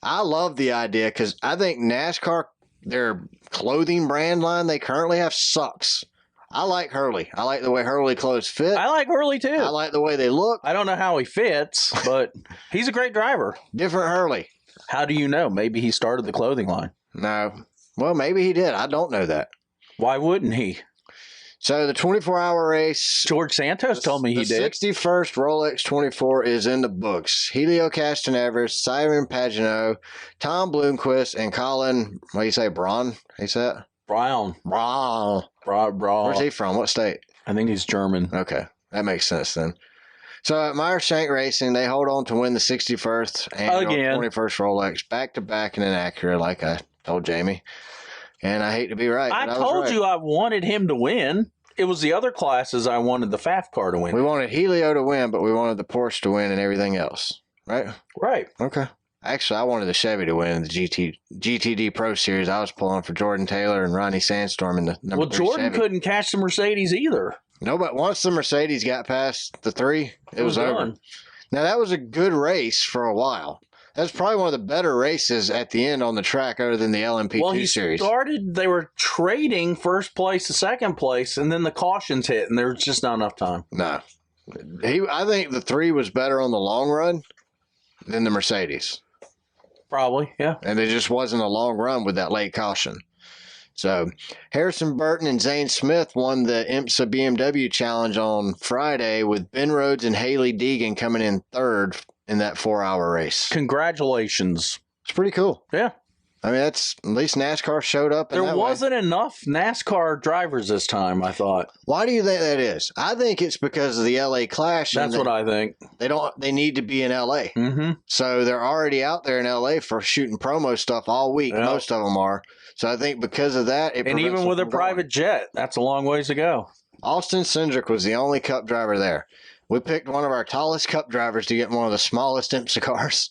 I love the idea because I think NASCAR, their clothing brand line they currently have sucks. I like Hurley. I like the way Hurley clothes fit. I like Hurley, too. I like the way they look. I don't know how he fits, but he's a great driver. Different Hurley. How do you know? Maybe he started the clothing line. No. Well, maybe he did. I don't know that. Why wouldn't he? So the 24-hour race. George Santos told me he did. The 61st Rolex24 is in the books. Helio Castroneves, Simon Pagenaud, Tom Bloomquist, and Colin, what do you say, Braun? He said? Brown. Braun. Braun. Where's he from? What state? I think he's German. Okay. That makes sense then. So at Meyershank Racing, they hold on to win the 61st and 21st Rolex back-to-back and inaccurate, like I told Jamie. And I hate to be right. I told you I wanted him to win. It was the other classes I wanted the FAF car to win. We wanted Helio to win, but we wanted the Porsche to win and everything else. Right? Right. Okay. Actually, I wanted the Chevy to win in the GTD Pro Series. I was pulling for Jordan Taylor and Ronnie Sandstorm in the number 3 Jordan Chevy. Couldn't catch the Mercedes either. No, but once the Mercedes got past the 3, it was over. Done. Now, that was a good race for a while. That's probably one of the better races at the end on the track other than the LMP2 series. They were trading first place to second place, and then the cautions hit, and there was just not enough time. No. I think the 3 was better on the long run than the Mercedes. Probably, yeah. And it just wasn't a long run with that late caution. So, Harrison Burton and Zane Smith won the IMSA BMW Challenge on Friday with Ben Rhodes and Haley Deegan coming in third in that 4-hour race. Congratulations. It's pretty cool. Yeah. I mean, that's at least NASCAR showed up. There wasn't enough NASCAR drivers this time, I thought. Why do you think that is? I think it's because of the LA Clash. That's what I think. They need to be in LA. Mm-hmm. So they're already out there in LA for shooting promo stuff all week. Yep. Most of them are. So I think because of that, and even with a private jet, that's a long ways to go. Austin Cindric was the only Cup driver there. We picked one of our tallest Cup drivers to get in one of the smallest IMSA cars.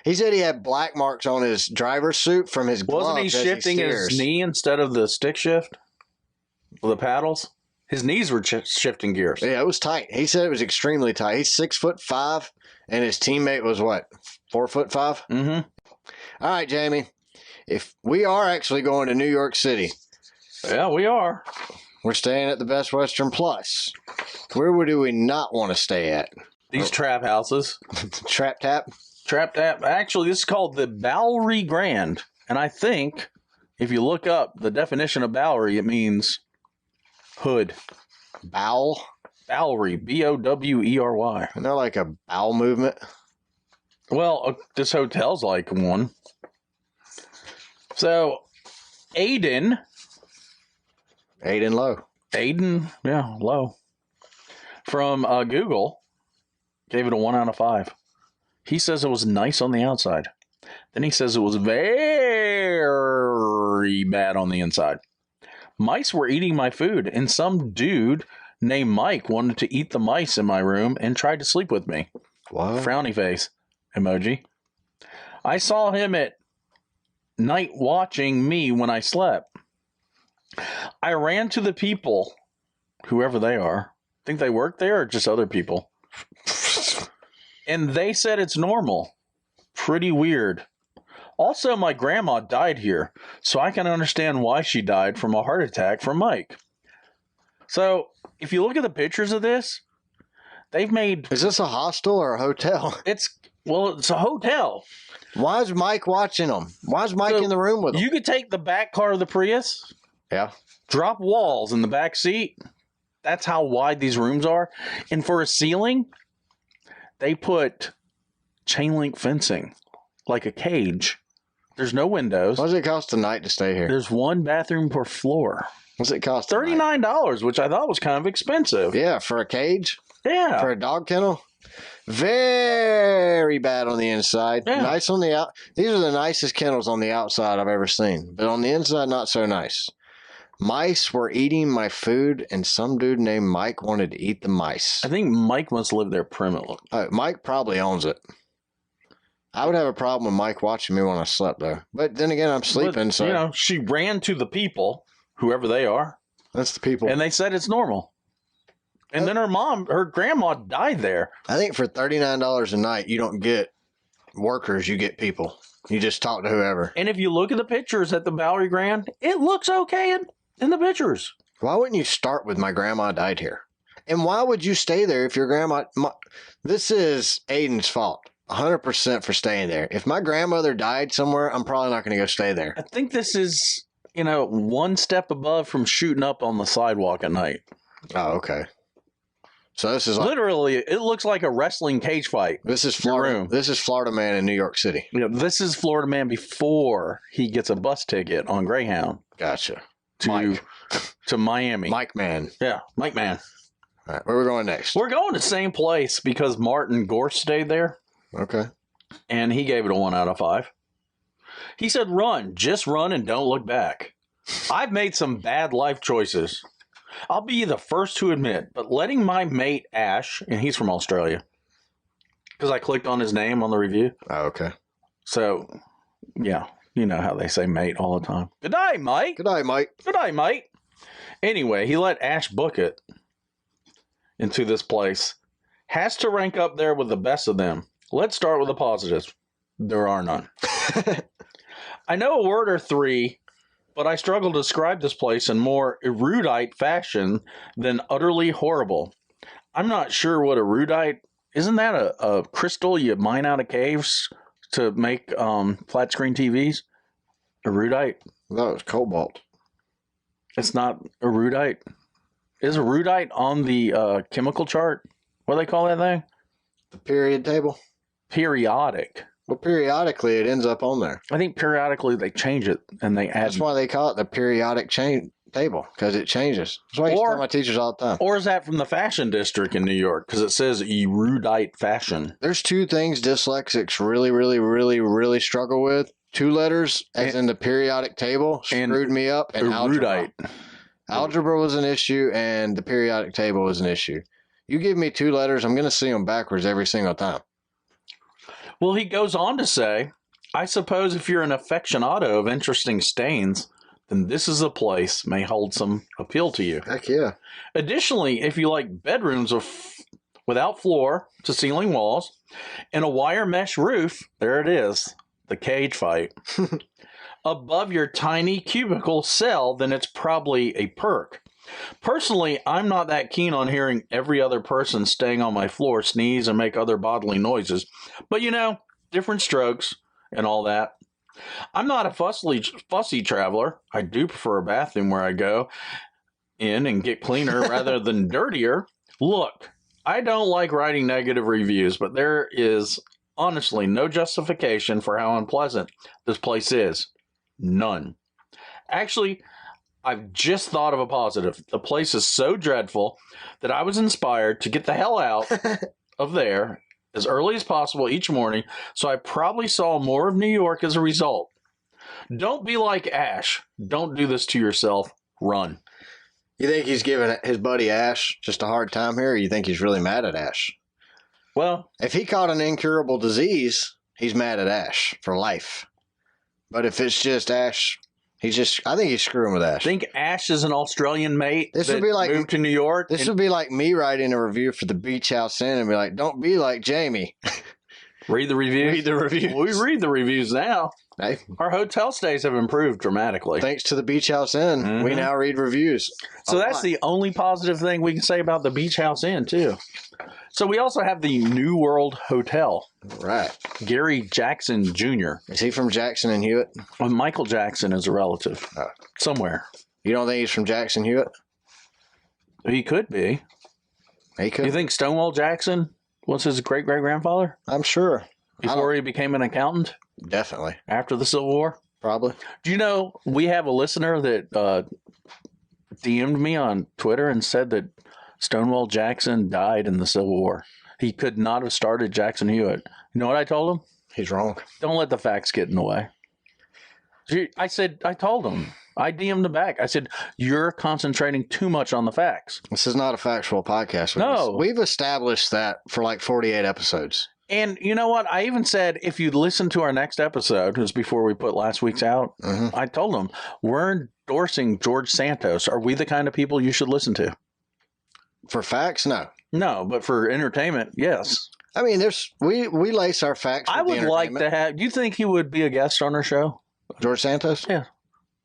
He said he had black marks on his driver's suit from his gloves. Wasn't he shifting his knee instead of the stick shift? The paddles? His knees were shifting gears. Yeah, it was tight. He said it was extremely tight. He's 6'5", and his teammate was what, 4'5"? Mm-hmm. All right, Jamie. If we are actually going to New York City. Yeah, we are. We're staying at the Best Western Plus. Where do we not want to stay at? These trap houses. Trap Tap? Trap Tap. Actually, this is called the Bowery Grand. And I think if you look up the definition of Bowery, it means hood. Bowel? Bowery. Bowery. Isn't there like a bowel movement? Well, this hotel's like one. So, Aiden Lowe. Yeah, Lowe. From Google, gave it a 1 out of 5. He says it was nice on the outside. Then he says it was very bad on the inside. Mice were eating my food, and some dude named Mike wanted to eat the mice in my room and tried to sleep with me. What? Frowny face emoji. I saw him at night watching me when I slept. I ran to the people, whoever they are. Think they work there or just other people? And they said it's normal. Pretty weird. Also, my grandma died here, so I can understand why she died from a heart attack from Mike. So, if you look at the pictures of this, they've made... Is this a hostel or a hotel? It's a hotel. Why is Mike watching them? Why is Mike in the room with them? You could take the back car of the Prius. Yeah. Drop walls in the back seat. That's how wide these rooms are. And for a ceiling, they put chain link fencing, like a cage. There's no windows. What does it cost a night to stay here? There's one bathroom per floor. What's it cost? $39, which I thought was kind of expensive. Yeah, for a cage? Yeah. For a dog kennel? Very bad on the inside. Yeah. Nice on the out. These are the nicest kennels on the outside I've ever seen. But on the inside, not so nice. Mice were eating my food, and some dude named Mike wanted to eat the mice. I think Mike must live there permanently. Mike probably owns it. I would have a problem with Mike watching me when I slept, though. But then again, I'm sleeping, but, so... she ran to the people, whoever they are. That's the people. And they said it's normal. And then her grandma died there. I think for $39 a night, you don't get workers, you get people. You just talk to whoever. And if you look at the pictures at the Bowery Grand, it looks okay in the pictures. Why wouldn't you start with my grandma died here? And why would you stay there if your grandma... This is Aiden's fault. 100% for staying there. If my grandmother died somewhere, I'm probably not going to go stay there. I think this is, one step above from shooting up on the sidewalk at night. Oh, okay. So this is like, literally, it looks like a wrestling cage fight. This is Florida. This is Florida man in New York City. This is Florida man before he gets a bus ticket on Greyhound. Gotcha. To Miami. Mike Man. Yeah, Mike Man. All right, where are we going next? We're going to the same place because Martin Gorse stayed there. Okay. And he gave it a 1 out of 5. He said, run. Just run and don't look back. I've made some bad life choices. I'll be the first to admit, but letting my mate Ash, and he's from Australia, because I clicked on his name on the review. Oh, okay. So, yeah, you know how they say mate all the time. Good day, mate. Good day, mate. Good day, mate. Anyway, he let Ash book it into this place. Has to rank up there with the best of them. Let's start with the positives. There are none. I know a word or three, but I struggle to describe this place in more erudite fashion than utterly horrible. I'm not sure what erudite... Isn't that a crystal you mine out of caves to make flat screen TVs? Erudite? No, it's cobalt. It's not erudite. Is erudite on the chemical chart? What do they call that thing? The period table? Periodic. Well, periodically it ends up on there. I think periodically they change it and they add... That's why they call it the periodic table, because it changes. That's why I used to tell my teachers all the time. Or is that from the fashion district in New York? Because it says erudite fashion. There's two things dyslexics really, really, really, really struggle with. 2 letters, as in the periodic table, screwed me up. And erudite. Algebra was an issue, and the periodic table was an issue. You give me 2 letters, I'm going to see them backwards every single time. Well, he goes on to say, I suppose if you're an aficionado of interesting stains, then this is a place may hold some appeal to you. Heck yeah. Additionally, if you like bedrooms without floor to ceiling walls and a wire mesh roof, there it is, the cage fight, above your tiny cubicle cell, then it's probably a perk. Personally, I'm not that keen on hearing every other person staying on my floor sneeze and make other bodily noises. But different strokes and all that. I'm not a fussy traveler. I do prefer a bathroom where I go in and get cleaner rather than dirtier. Look, I don't like writing negative reviews, but there is honestly no justification for how unpleasant this place is. None. Actually, I've just thought of a positive. The place is so dreadful that I was inspired to get the hell out of there as early as possible each morning, so I probably saw more of New York as a result. Don't be like Ash. Don't do this to yourself. Run. You think he's giving his buddy Ash just a hard time here, or you think he's really mad at Ash? Well, if he caught an incurable disease, he's mad at Ash for life. But if it's just Ash... I think he's screwing with Ash. I think Ash is an Australian mate this would be like, moved to New York. This would be like me writing a review for the Beach House Inn and be like, don't be like Jamie. Read the reviews. Read the reviews. We read the reviews now. Hey. Our hotel stays have improved dramatically. Thanks to the Beach House Inn, we now read reviews. So that's the only positive thing we can say about the Beach House Inn, too. So we also have the New World Hotel. Right. Gary Jackson Jr. Is he from Jackson and Hewitt? Well, Michael Jackson is a relative. Somewhere. You don't think he's from Jackson Hewitt? He could be. He could. You think Stonewall Jackson was his great-great-grandfather? I'm sure. Before he became an accountant? Definitely. After the Civil War? Probably. Do you know, we have a listener that DM'd me on Twitter and said that Stonewall Jackson died in the Civil War. He could not have started Jackson Hewitt. You know what I told him? He's wrong. Don't let the facts get in the way. I told him. I DM'd him back. I said, you're concentrating too much on the facts. This is not a factual podcast. No. We've established that for like 48 episodes. And you know what? I even said, if you listen to our next episode, it was before we put last week's out, I told him, we're endorsing George Santos. Are we the kind of people you should listen to? For facts, no. No, but for entertainment, yes. I mean, we lace our facts with I would like to have... Do you think he would be a guest on our show? George Santos? Yeah.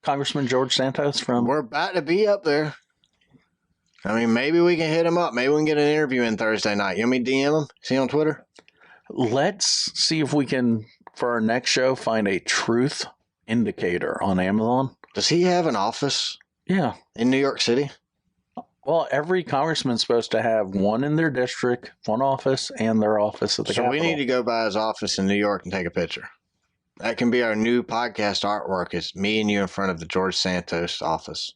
Congressman George Santos from... We're about to be up there. I mean, maybe we can hit him up. Maybe we can get an interview in Thursday night. You want me to DM him? Is he on Twitter? Let's see if we can, for our next show, find a truth indicator on Amazon. Does he have an office? Yeah. In New York City? Well, every congressman's supposed to have one in their district, one office, and their office at the Capitol. So we need to go by his office in New York and take a picture. That can be our new podcast artwork. It's me and you in front of the George Santos office.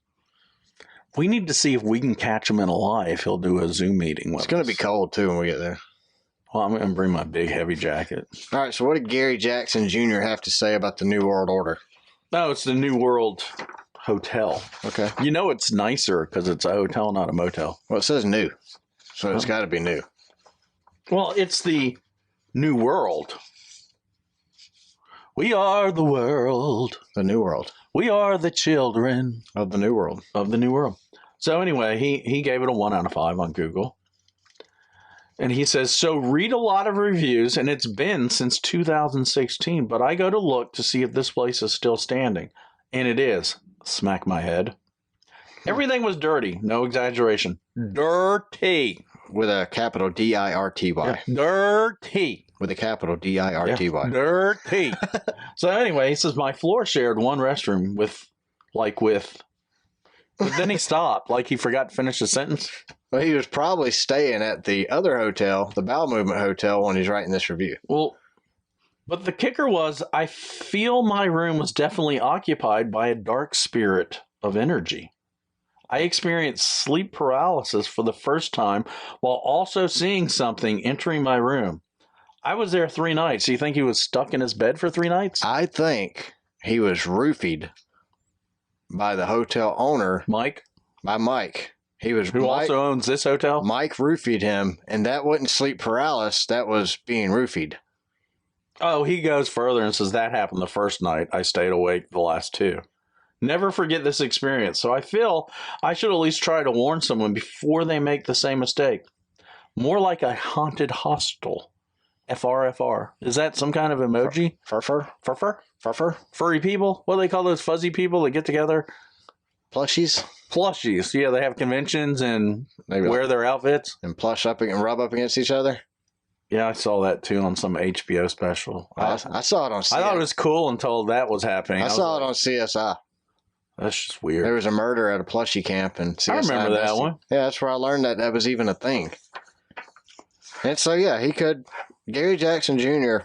We need to see if we can catch him in a lie if he'll do a Zoom meeting with us. It's going to be cold, too, when we get there. Well, I'm going to bring my big, heavy jacket. All right, so what did Gary Jackson Jr. have to say about the New World Order? No, it's the New World Hotel. Okay. You know it's nicer because it's a hotel, not a motel. Well, it says new, so it's got to be new. Well, it's the New World. We are the world. The New World. We are the children. Of the New World. Of the New World. So anyway, he gave it a 1 out of 5 on Google. And he says, so read a lot of reviews, and it's been since 2016, but I go to look to see if this place is still standing. And it is. Smack my head. Everything was dirty. No exaggeration. Dirty. With a capital D-I-R-T-Y. Yeah, dirty. With a capital D-I-R-T-Y. Yeah, dirty. So anyway, he says, my floor shared one restroom with. But then he stopped, like he forgot to finish the sentence. Well, he was probably staying at the other hotel, the Bowel Movement Hotel, when he's writing this review. Well, but the kicker was, I feel my room was definitely occupied by a dark spirit of energy. I experienced sleep paralysis for the first time while also seeing something entering my room. I was there 3 nights. Do you think he was stuck in his bed for 3 nights? I think he was roofied by the hotel owner. Mike? By Mike. Who also owns this hotel? Mike roofied him, and that wasn't sleep paralysis. That was being roofied. Oh, he goes further and says that happened the first night. I stayed awake the last 2. Never forget this experience. So I feel I should at least try to warn someone before they make the same mistake. More like a haunted hostel. FRFR. Is that some kind of emoji? Furfur? Furfur? Furfur? Furry people? What do they call those fuzzy people that get together? Plushies? Plushies. Yeah, they have conventions and wear their outfits. And plush up and rub up against each other? Yeah, I saw that too on some HBO special. I saw it on CSI. I thought it was cool until that was happening. I saw it on CSI. That's just weird. There was a murder at a plushie camp and CSI. I remember that one. Yeah, that's where I learned that was even a thing. And so, yeah, Gary Jackson Jr.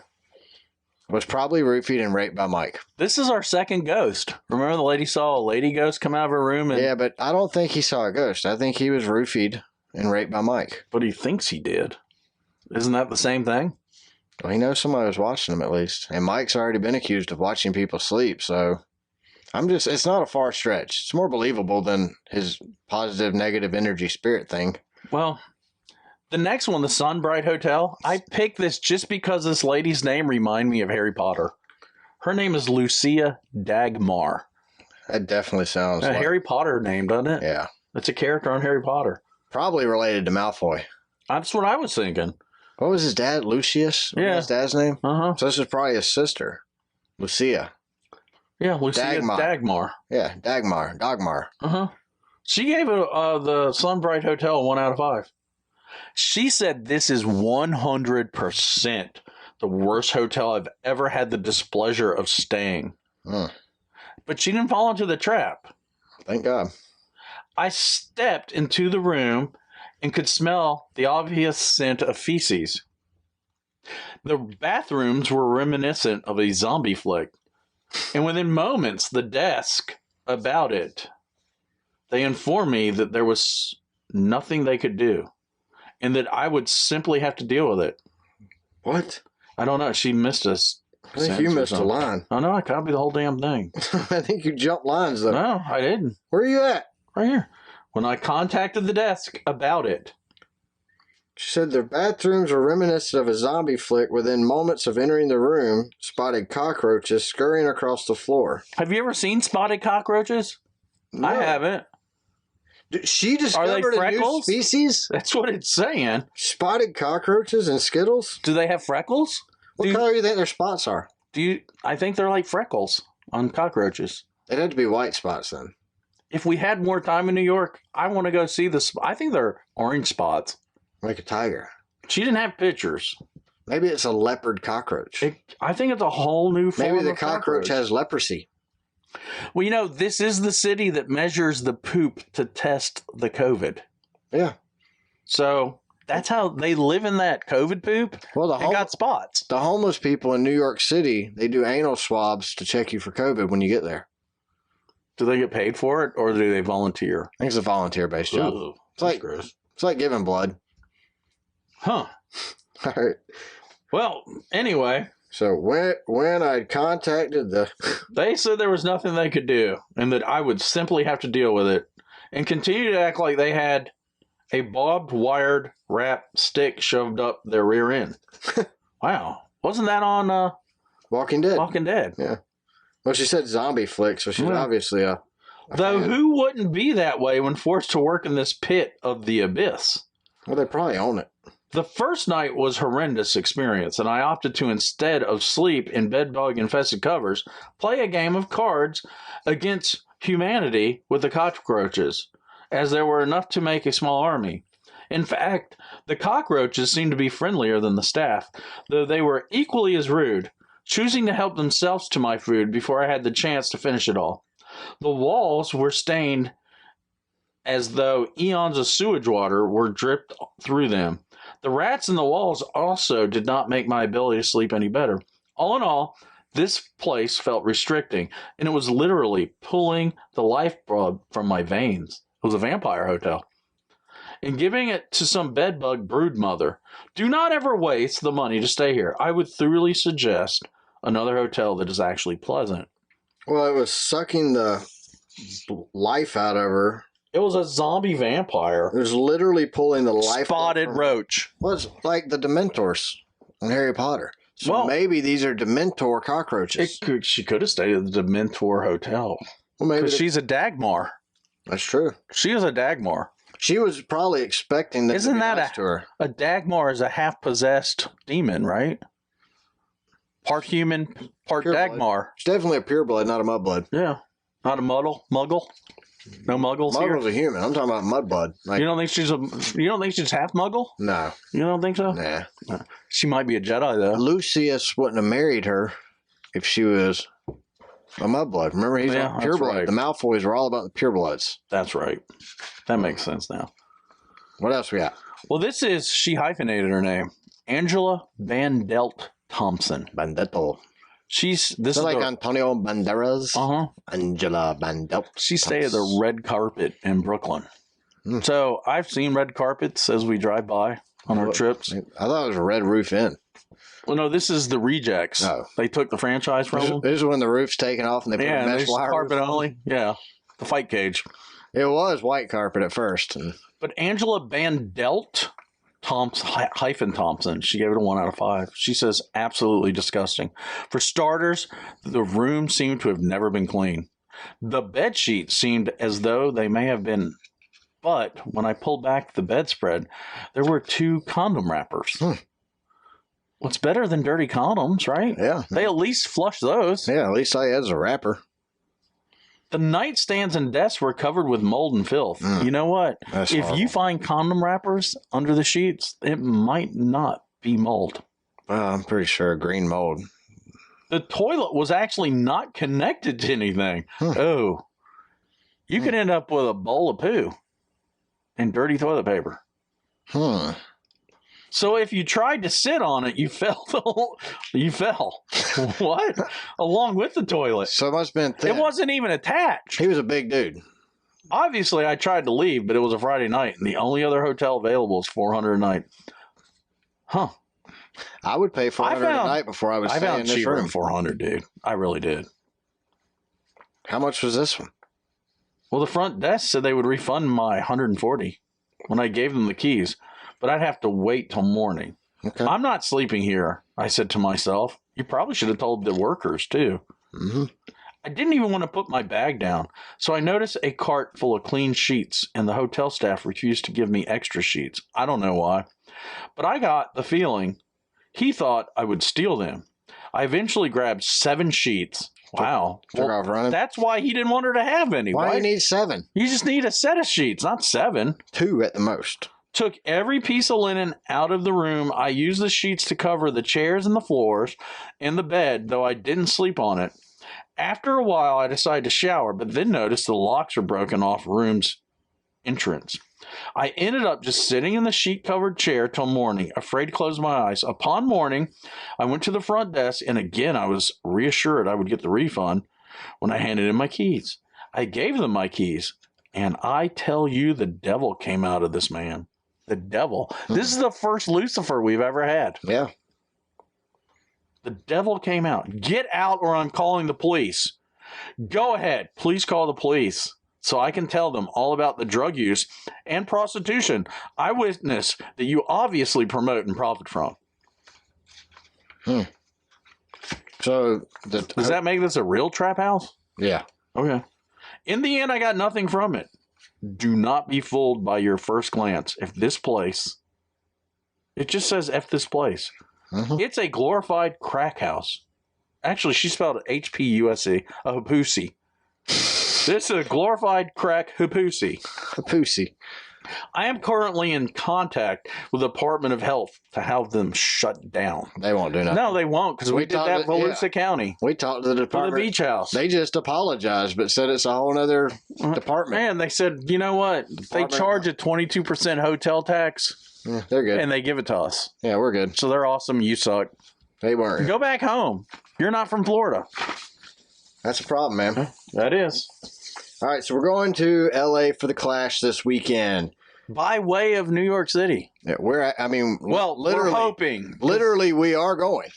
was probably roofied and raped by Mike. This is our second ghost. Remember the lady saw a lady ghost come out of her room? Yeah, but I don't think he saw a ghost. I think he was roofied and raped by Mike. But he thinks he did. Isn't that the same thing? Well, he knows somebody was watching him at least. And Mike's already been accused of watching people sleep, so it's not a far stretch. It's more believable than his positive, negative energy spirit thing. Well, the next one, the Sunbright Hotel, I picked this just because this lady's name reminded me of Harry Potter. Her name is Lucia Dagmar. That definitely sounds like Harry Potter name, doesn't it? Yeah. It's a character on Harry Potter. Probably related to Malfoy. That's what I was thinking. What was his dad? Lucius? Yeah. His dad's name? Uh-huh. So this is probably his sister. Lucia. Yeah, Lucia Dagmar. Yeah, Dagmar. Uh-huh. She gave the Sunbright Hotel a 1 out of 5. She said this is 100% the worst hotel I've ever had the displeasure of staying. But she didn't fall into the trap. Thank God. I stepped into the room and could smell the obvious scent of feces. The bathrooms were reminiscent of a zombie flick. And within moments, the desk about it, they informed me that there was nothing they could do and that I would simply have to deal with it. What? I don't know. She missed us. I think you missed a line. Oh, no, I copied the whole damn thing. I think you jumped lines, though. No, I didn't. Where are you at? Right here. When I contacted the desk about it. She said the bathrooms were reminiscent of a zombie flick. Within moments of entering the room, spotted cockroaches scurrying across the floor. Have you ever seen spotted cockroaches? No. I haven't. She discovered a new species? That's what it's saying. Spotted cockroaches and Skittles? Do they have freckles? What color do you think their spots are? I think they're like freckles on cockroaches. They'd have to be white spots then. If we had more time in New York, I want to go see I think they're orange spots. Like a tiger. She didn't have pictures. Maybe it's a leopard cockroach. I think it's a whole new form Maybe the of cockroach has leprosy. Well, you know, this is the city that measures the poop to test the COVID. Yeah. So that's how they live in that COVID poop. Well, they got spots. The homeless people in New York City, they do anal swabs to check you for COVID when you get there. Do they get paid for it, or do they volunteer? I think it's a volunteer-based job. Ooh, it's like giving blood. Huh. All right. Well, anyway. So when I contacted they said there was nothing they could do, and that I would simply have to deal with it, and continue to act like they had a barbed wired wrap stick shoved up their rear end. Wow. Wasn't that on Walking Dead? Walking Dead. Yeah. Well, she said zombie flick, so she's obviously a Though fan. Who wouldn't be that way when forced to work in this pit of the abyss? Well, they probably own it. The first night was a horrendous experience, and I opted to, instead of sleep in bedbug-infested covers, play a game of cards against humanity with the cockroaches, as there were enough to make a small army. In fact, the cockroaches seemed to be friendlier than the staff, though they were equally as rude, choosing to help themselves to my food before I had the chance to finish it all. The walls were stained as though eons of sewage water were dripped through them. The rats in the walls also did not make my ability to sleep any better. All in all, this place felt restricting, and it was literally pulling the lifeblood from my veins. It was a vampire hotel. And giving it to some bedbug brood mother. Do not ever waste the money to stay here. I would thoroughly suggest another hotel that is actually pleasant. Well, it was sucking the life out of her. It was a zombie vampire. It was literally pulling the life. Spotted roach. Well, it's like the Dementors in Harry Potter. So maybe these are Dementor cockroaches. She could have stayed at the Dementor Hotel. Well, maybe she's a Dagmar. That's true. She is a Dagmar. She was probably expecting that. Isn't that nice to her. A Dagmar is a half-possessed demon, right? Part human, part pure Dagmar. Blood. It's definitely a pureblood, not a mudblood. Yeah. Not a muggle? No muggles here? Muggle's a human. I'm talking about mudblood. Like, you don't think she's half muggle? No. You don't think so? Nah. She might be a Jedi, though. Lucius wouldn't have married her if she was a mudblood. Remember, he's a pureblood. Right. The Malfoys were all about the purebloods. That's right. That makes sense now. What else we got? Well, she hyphenated her name. Angela Bandelt Thompson. Bandetto. This is like Antonio Banderas. Angela Bandelt. She stayed at the red carpet in Brooklyn. So I've seen red carpets as we drive by on our trips. I thought it was a Red Roof Inn. Well, no, this is the rejects. Oh. They took the franchise from them. This is when the roof's taken off and they put a mesh wire. Carpet only. Yeah, the fight cage. It was white carpet at first. But Angela Bandelt Thompson, she gave it a 1 out of 5. She says, absolutely disgusting. For starters, the room seemed to have never been clean. The bed sheets seemed as though they may have been, but when I pulled back the bedspread, there were 2 condom wrappers. What's better than dirty condoms, right? Yeah. They at least flush those. Yeah, at least I had a wrapper. The nightstands and desks were covered with mold and filth. You know what? That's if horrible. you find condom wrappers under the sheets, it might not be mold. I'm pretty sure green mold. The toilet was actually not connected to anything. Oh, you could end up with a bowl of poo and dirty toilet paper. So if you tried to sit on it, you fell. You fell. What? Along with the toilet. So it must have been thin. It wasn't even attached. He was a big dude. Obviously, I tried to leave, but it was a Friday night, and the only other hotel available is $400 a night. Huh. I would pay $400 a night before I would stay in this room. $400, dude. I really did. How much was this one? Well, the front desk said they would refund my $140 when I gave them the keys, but I'd have to wait till morning. Okay. I'm not sleeping here, I said to myself. You probably should have told the workers, too. I didn't even want to put my bag down, so I noticed a cart full of clean sheets, and the hotel staff refused to give me extra sheets. I don't know why, but I got the feeling he thought I would steal them. I eventually grabbed 7 sheets. Wow. Took off running? That's why he didn't want her to have any. Why do you need 7? You just need a set of sheets, not 7. 2 at the most. Took every piece of linen out of the room. I used the sheets to cover the chairs and the floors and the bed, though I didn't sleep on it. After a while, I decided to shower, but then noticed the locks were broken off room's entrance. I ended up just sitting in the sheet-covered chair till morning, afraid to close my eyes. Upon morning, I went to the front desk, and again I was reassured I would get the refund when I handed in my keys. I gave them my keys, and I tell you, the devil came out of this man. The devil. This is the first Lucifer we've ever had. Yeah. The devil came out. Get out or I'm calling the police. Go ahead. Please call the police so I can tell them all about the drug use and prostitution I witnessed that you obviously promote and profit from. So, does that make this a real trap house? Yeah. Okay. In the end, I got nothing from it. Do not be fooled by your first glance. If this place, it just says F this place. It's a glorified crack house. Actually, she spelled it H-P-U-S-E, a hoopussy. This is a glorified crack hoopussy. Hoopussy. I am currently in contact with the Department of Health to have them shut down. They won't do nothing. No, they won't, because we did that in Volusia County. We talked to the department. For the beach house. They just apologized, but said it's a whole other department. Man, they said, you know what? They charge a 22% hotel tax. Yeah, they're good. And they give it to us. Yeah, we're good. So they're awesome. You suck. They weren't. Go back home. You're not from Florida. That's a problem, man. That is. All right, so we're going to L.A. for the Clash this weekend. By way of New York City. Yeah, we're hoping. Literally, we are going.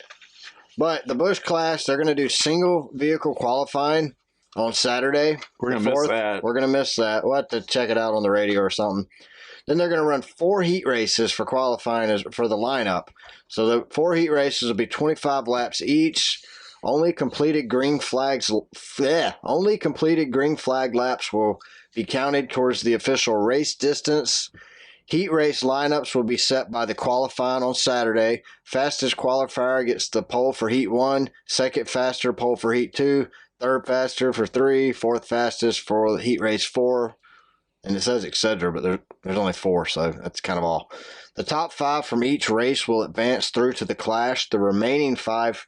But the Busch Clash, they're going to do single vehicle qualifying on Saturday. We're going to miss that. We're going to miss that. We'll have to check it out on the radio or something. Then they're going to run 4 heat races for qualifying for the lineup. So the 4 heat races will be 25 laps each. Only completed green flag laps will be counted towards the official race distance. Heat race lineups will be set by the qualifying on Saturday. Fastest qualifier gets the pole for Heat 1, second faster pole for Heat 2, third faster for 3, fourth fastest for Heat Race 4. And it says etc., but there's only 4, so that's kind of all. The top 5 from each race will advance through to the Clash. The remaining 5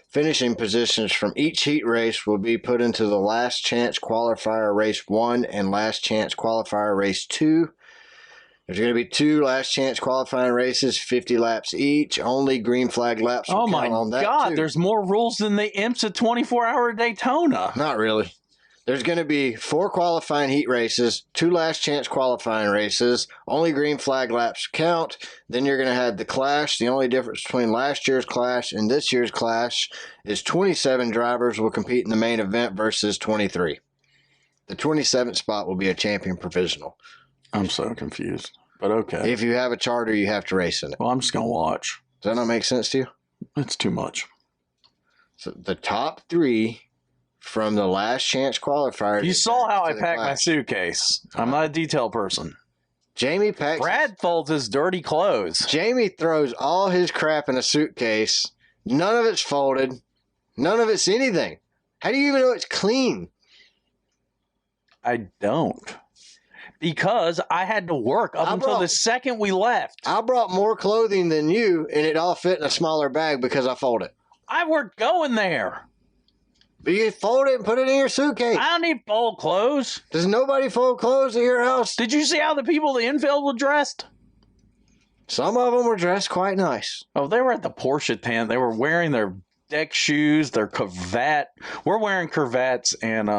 finishing positions from each heat race will be put into the last chance qualifier race 1 and last chance qualifier race 2. There's going to be 2 last chance qualifying races, 50 laps each. Only green flag laps will count on that. Oh my God, there's more rules than the IMSA 24-hour Daytona. Not really. There's going to be 4 qualifying heat races, 2 last chance qualifying races, only green flag laps count. Then you're going to have the Clash. The only difference between last year's Clash and this year's Clash is 27 drivers will compete in the main event versus 23. The 27th spot will be a champion provisional. I'm so confused, but okay. If you have a charter, you have to race in it. Well, I'm just going to watch. Does that not make sense to you? It's too much. So the top 3 from the last chance qualifier. You saw how I packed my suitcase. I'm not a detail person. Jamie packs. Brad folds his dirty clothes. Jamie throws all his crap in a suitcase. None of it's folded. None of it's anything. How do you even know it's clean? I don't. Because I had to work up until the second we left. I brought more clothing than you, and it all fit in a smaller bag because I folded it. I worked going there. But you fold it and put it in your suitcase. I don't need fold clothes. Does nobody fold clothes at your house? Did you see how the people in the infield were dressed? Some of them were dressed quite nice. Oh, they were at the Porsche tent. They were wearing their deck shoes, their cravat. We're wearing cravats and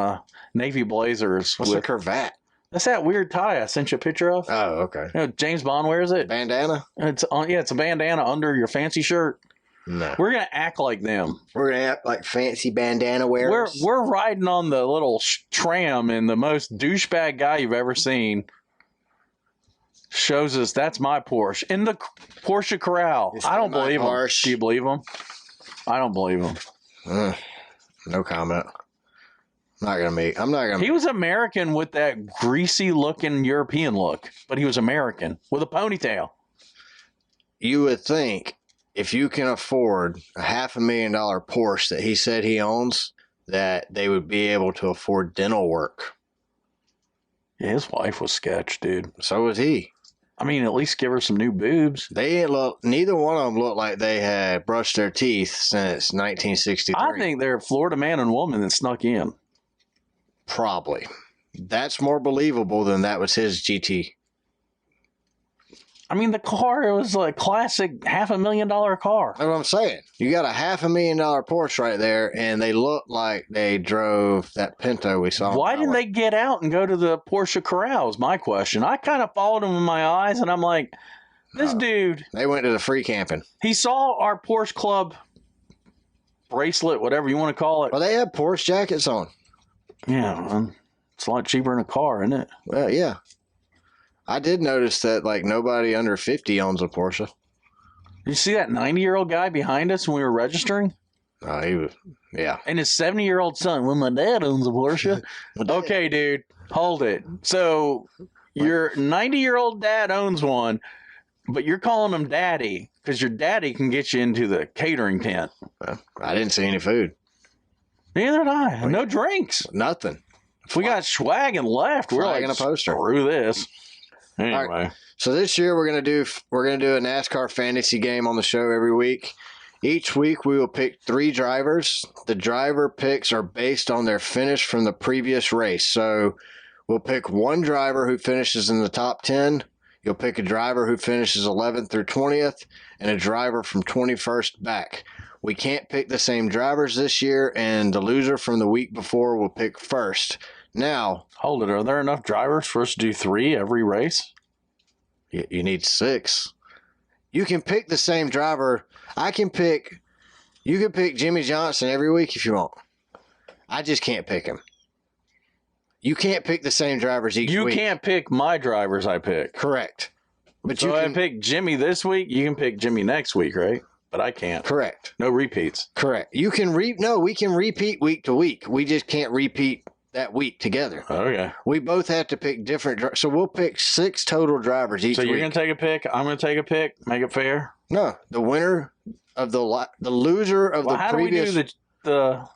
navy blazers. What's a cravat? That's that weird tie I sent you a picture of. Oh, okay. You know, James Bond wears it. Bandana? It's a bandana under your fancy shirt. No. We're going to act like them. We're going to act like fancy bandana wearers. We're riding on the little tram, and the most douchebag guy you've ever seen shows us that's my Porsche in the Porsche Corral. I don't believe him. Do you believe him? I don't believe him. No comment. I'm not gonna. He was American with that greasy looking European look, but he was American with a ponytail. You would think if you can afford a $500,000 Porsche that he said he owns, that they would be able to afford dental work. Yeah, his wife was sketch, dude. So was he. I mean, at least give her some new boobs. They ain't look. Neither one of them look like they had brushed their teeth since 1963. I think they're a Florida man and woman that snuck in. Probably. That's more believable than that was his GT. I mean, the car was a classic $500,000 car. That's what I'm saying. You got a $500,000 Porsche right there, and they look like they drove that Pinto we saw. Why didn't they get out and go to the Porsche corrals? My question. I kind of followed them in my eyes, and I'm like, this dude. They went to the free camping. He saw our Porsche Club bracelet, whatever you want to call it. Well, they had Porsche jackets on. Yeah, it's a lot cheaper in a car, isn't it? Well, yeah. I did notice that nobody under 50 owns a Porsche. Did you see that 90-year-old guy behind us when we were registering? Oh, he was, yeah. And his 70-year-old son, well, my dad owns a Porsche. Okay, dude, hold it. So your 90-year-old dad owns one, but you're calling him daddy because your daddy can get you into the catering tent. Well, I didn't see any food. Neither did I. No drinks. Nothing. We got swag and left. We're like, in a poster. Screw this. Anyway. Right. So this year we're gonna do a NASCAR fantasy game on the show every week. Each week we will pick 3 drivers. The driver picks are based on their finish from the previous race. So we'll pick one driver who finishes in the top 10. You'll pick a driver who finishes 11th through 20th, and a driver from 21st back. We can't pick the same drivers this year, and the loser from the week before will pick first. Now, hold it. Are there enough drivers for us to do 3 every race? You need 6. You can pick the same driver. You can pick Jimmie Johnson every week if you want. I just can't pick him. You can't pick the same drivers each week. You can't pick my drivers I pick. Correct. But so you can I pick Jimmy this week, you can pick Jimmy next week, right? But I can't. Correct. No repeats. Correct. You can we can repeat week to week. We just can't repeat that week together. Okay. We both have to pick different so we'll pick 6 total drivers each week. So you're going to take a pick, I'm going to take a pick, make it fair? No, the winner of the loser of the previous. How do we do the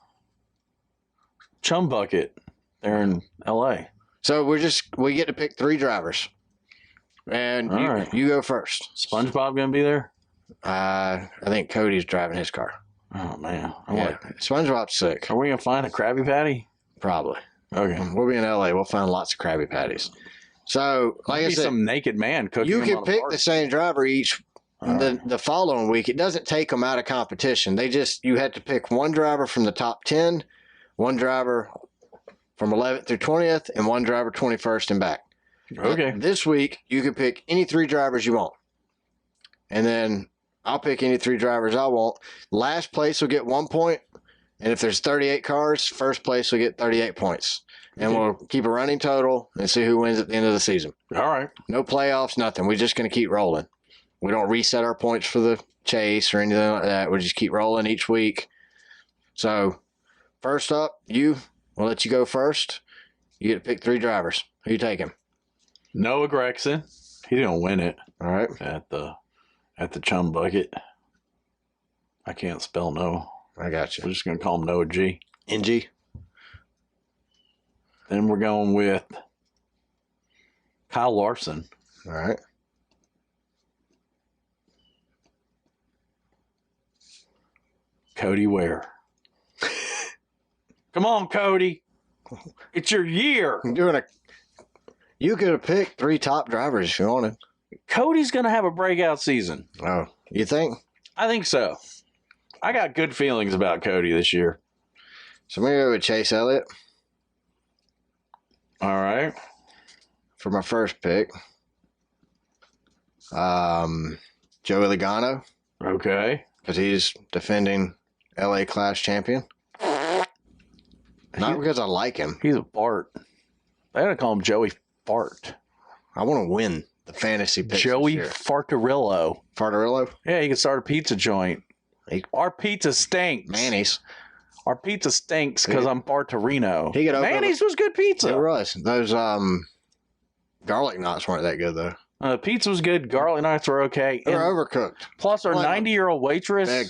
chum bucket there in LA? So we get to pick 3 drivers. And you go first. SpongeBob going to be there? I think Cody's driving his car. Oh man. SpongeBob's sick. Are we going to find a Krabby Patty? Probably. Okay. We'll be in LA. We'll find lots of Krabby Patties. So, like I said, some naked man cooking. You can pick the same driver each the following week. It doesn't take them out of competition. You had to pick one driver from the top 10, one driver from 11th through 20th, and one driver 21st and back. Okay. This week, you can pick any 3 drivers you want. And then I'll pick any 3 drivers I want. Last place will get 1 point. And if there's 38 cars, first place will get 38 points. And we'll keep a running total and see who wins at the end of the season. All right. No playoffs, nothing. We're just going to keep rolling. We don't reset our points for the chase or anything like that. We just keep rolling each week. So, first up, we'll let you go first. You get to pick 3 drivers. Who you taking? Noah Gragson. He's going to win it. All right. At the chum bucket. I can't spell Noah. I got you. We're just going to call him Noah G. NG. Then we're going with Kyle Larson. All right. Cody Ware. Come on, Cody. It's your year. You could have picked 3 top drivers if you wanted. Cody's going to have a breakout season. Oh, you think? I think so. I got good feelings about Cody this year. So maybe go with Chase Elliott. All right. For my first pick. Joey Logano. Okay. Because he's defending LA Clash champion. Not because I like him. He's a fart. They gotta call him Joey Fart. I want to win the fantasy pick. Joey Fartarillo. Fartarillo? Yeah, he can start a pizza joint. Our pizza stinks. Manny's. Our pizza stinks because I'm Fartarino. Manny's was good pizza. It was. Those garlic knots weren't that good, though. Pizza was good. Garlic knots were okay. They were overcooked. Plus, our 90-year-old waitress. My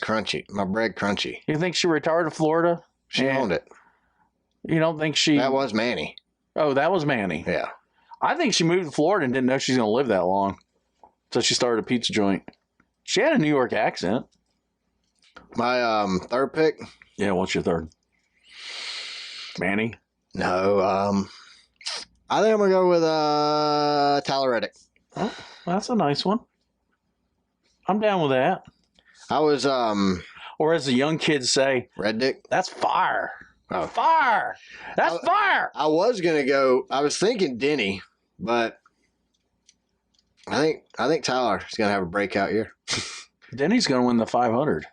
bread crunchy. You think she retired to Florida? She owned it. You don't think she... That was Manny. Oh, that was Manny. Yeah. I think she moved to Florida and didn't know she's going to live that long. So she started a pizza joint. She had a New York accent. My third pick? Yeah, what's your third? Manny? No, I think I'm going to go with Tyler Reddick. Oh, that's a nice one. I'm down with that. I was, or as the young kids say, Red Dick. That's fire. Oh. Fire. That's fire. I was going to go, I was thinking Denny, but I think Tyler is going to have a breakout year. Denny's going to win the 500.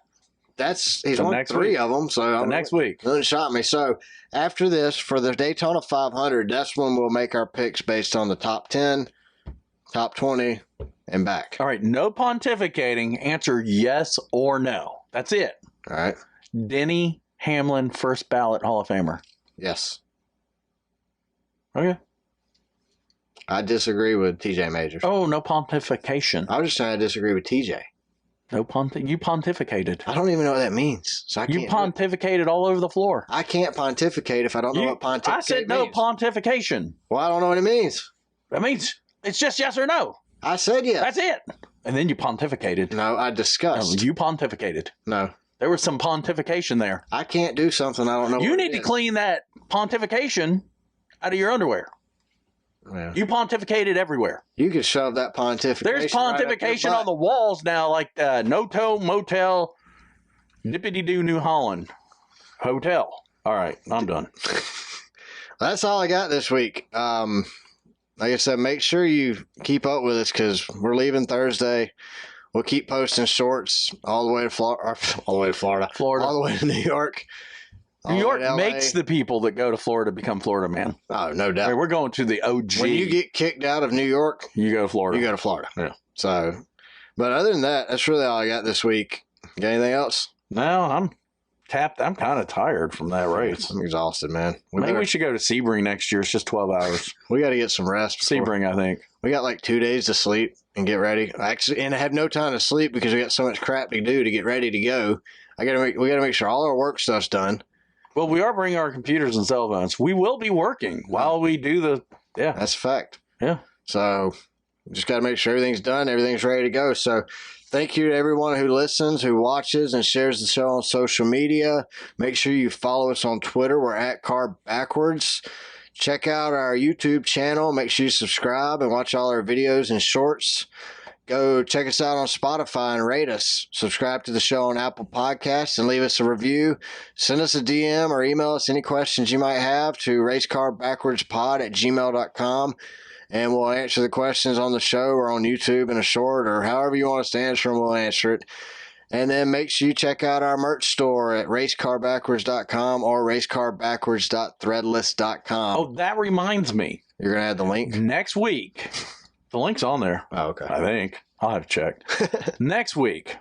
He's won three of them, so next week. Doesn't shock me. So after this, for the Daytona 500, that's when we'll make our picks based on the top 10, top 20, and back. All right, no pontificating. Answer yes or no. That's it. All right. Denny Hamlin, first ballot Hall of Famer. Yes. Okay. I disagree with TJ Majors. Oh, no pontification. I was just trying to disagree with TJ. No you pontificated. I don't even know what that means. So I can't. You pontificated all over the floor. I can't pontificate if I don't know what pontificate means. I said no pontification. Well, I don't know what it means. That means it's just yes or no. I said yes. That's it. And then you pontificated. No, I discussed. No, you pontificated. No. There was some pontification there. I can't do something I don't know. You need to clean that pontification out of your underwear. Yeah. You pontificated everywhere. You could shove that pontification. There's pontification on the walls now, like No-Toe Motel, Dippity-Doo New Holland Hotel. All right, I'm done. That's all I got this week. Like I said, make sure you keep up with us because we're leaving Thursday. We'll keep posting shorts all the way to Florida, all the way to New York. New York makes the people that go to Florida become Florida man. Oh, no doubt. Hey, we're going to the OG. When you get kicked out of New York, you go to Florida. You go to Florida. Yeah. So, but other than that, that's really all I got this week. Got anything else? No, I'm tapped. I'm kind of tired from that race. I'm exhausted, man. Maybe we should go to Sebring next year. It's just 12 hours. We got to get some rest. Sebring, I think. We got like 2 days to sleep and get ready. Actually, and I have no time to sleep because we got so much crap to do to get ready to go. We got to make sure all our work stuff's done. Well, we are bringing our computers and cell phones. We will be working while we do the. Yeah, that's a fact. Yeah. So, just got to make sure everything's done, everything's ready to go. So, thank you to everyone who listens, who watches, and shares the show on social media. Make sure you follow us on Twitter. We're at Car Backwards. Check out our YouTube channel. Make sure you subscribe and watch all our videos and shorts. Go check us out on Spotify and rate us. Subscribe to the show on Apple Podcasts and leave us a review. Send us a DM or email us any questions you might have to racecarbackwardspod@gmail.com. And we'll answer the questions on the show or on YouTube in a short or however you want us to answer them, we'll answer it. And then make sure you check out our merch store at racecarbackwards.com or racecarbackwards.threadless.com. Oh, that reminds me. You're going to add the link? Next week. The link's on there. Oh, okay. I think. I'll have to check. Next week,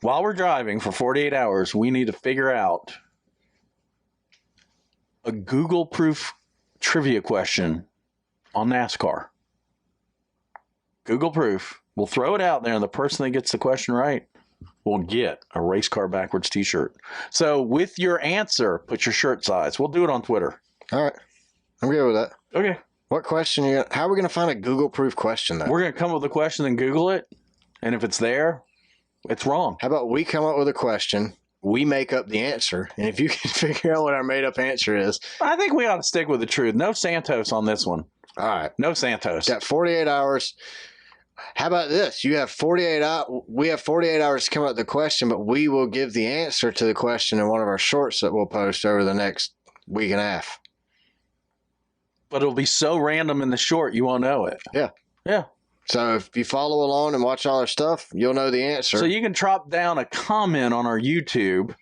while we're driving for 48 hours, we need to figure out a Google-proof trivia question on NASCAR. Google-proof. We'll throw it out there, and the person that gets the question right will get a Race Car Backwards t-shirt. So with your answer, put your shirt size. We'll do it on Twitter. All right. I'm good with that. Okay. What question how are we going to find a Google-proof question, though? We're going to come up with a question and Google it. And if it's there, it's wrong. How about we come up with a question, we make up the answer, and if you can figure out what our made-up answer is. I think we ought to stick with the truth. No Santos on this one. All right. No Santos. Got 48 hours. How about this? You have 48 hours. We have 48 hours to come up with the question, but we will give the answer to the question in one of our shorts that we'll post over the next week and a half. But it'll be so random in the short, you won't know it. Yeah. Yeah. So if you follow along and watch all our stuff, you'll know the answer. So you can drop down a comment on our YouTube.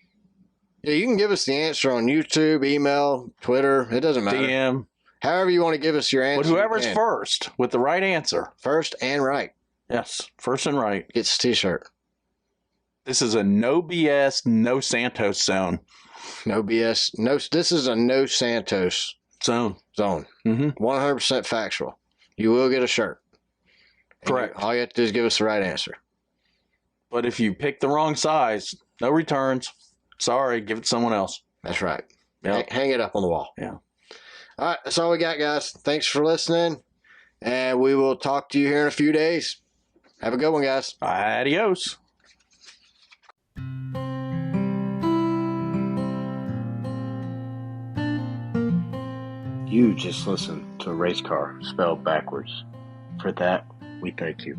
Yeah, you can give us the answer on YouTube, email, Twitter. It doesn't matter. DM. However you want to give us your answer. But whoever's first with the right answer. First and right. Yes. First and right. Gets a t-shirt. This is a no BS, no Santos zone. No BS. No. This is a no Santos zone. Mm-hmm. 100% factual. You will get a shirt. Correct. All you have to do is give us the right answer. But if you pick the wrong size, no returns. Sorry, give it to someone else. That's right. Yep. Hang it up on the wall. Yeah. All right. That's all we got, guys. Thanks for listening. And we will talk to you here in a few days. Have a good one, guys. Adios. You just listened to a race car spelled backwards. For that, we thank you.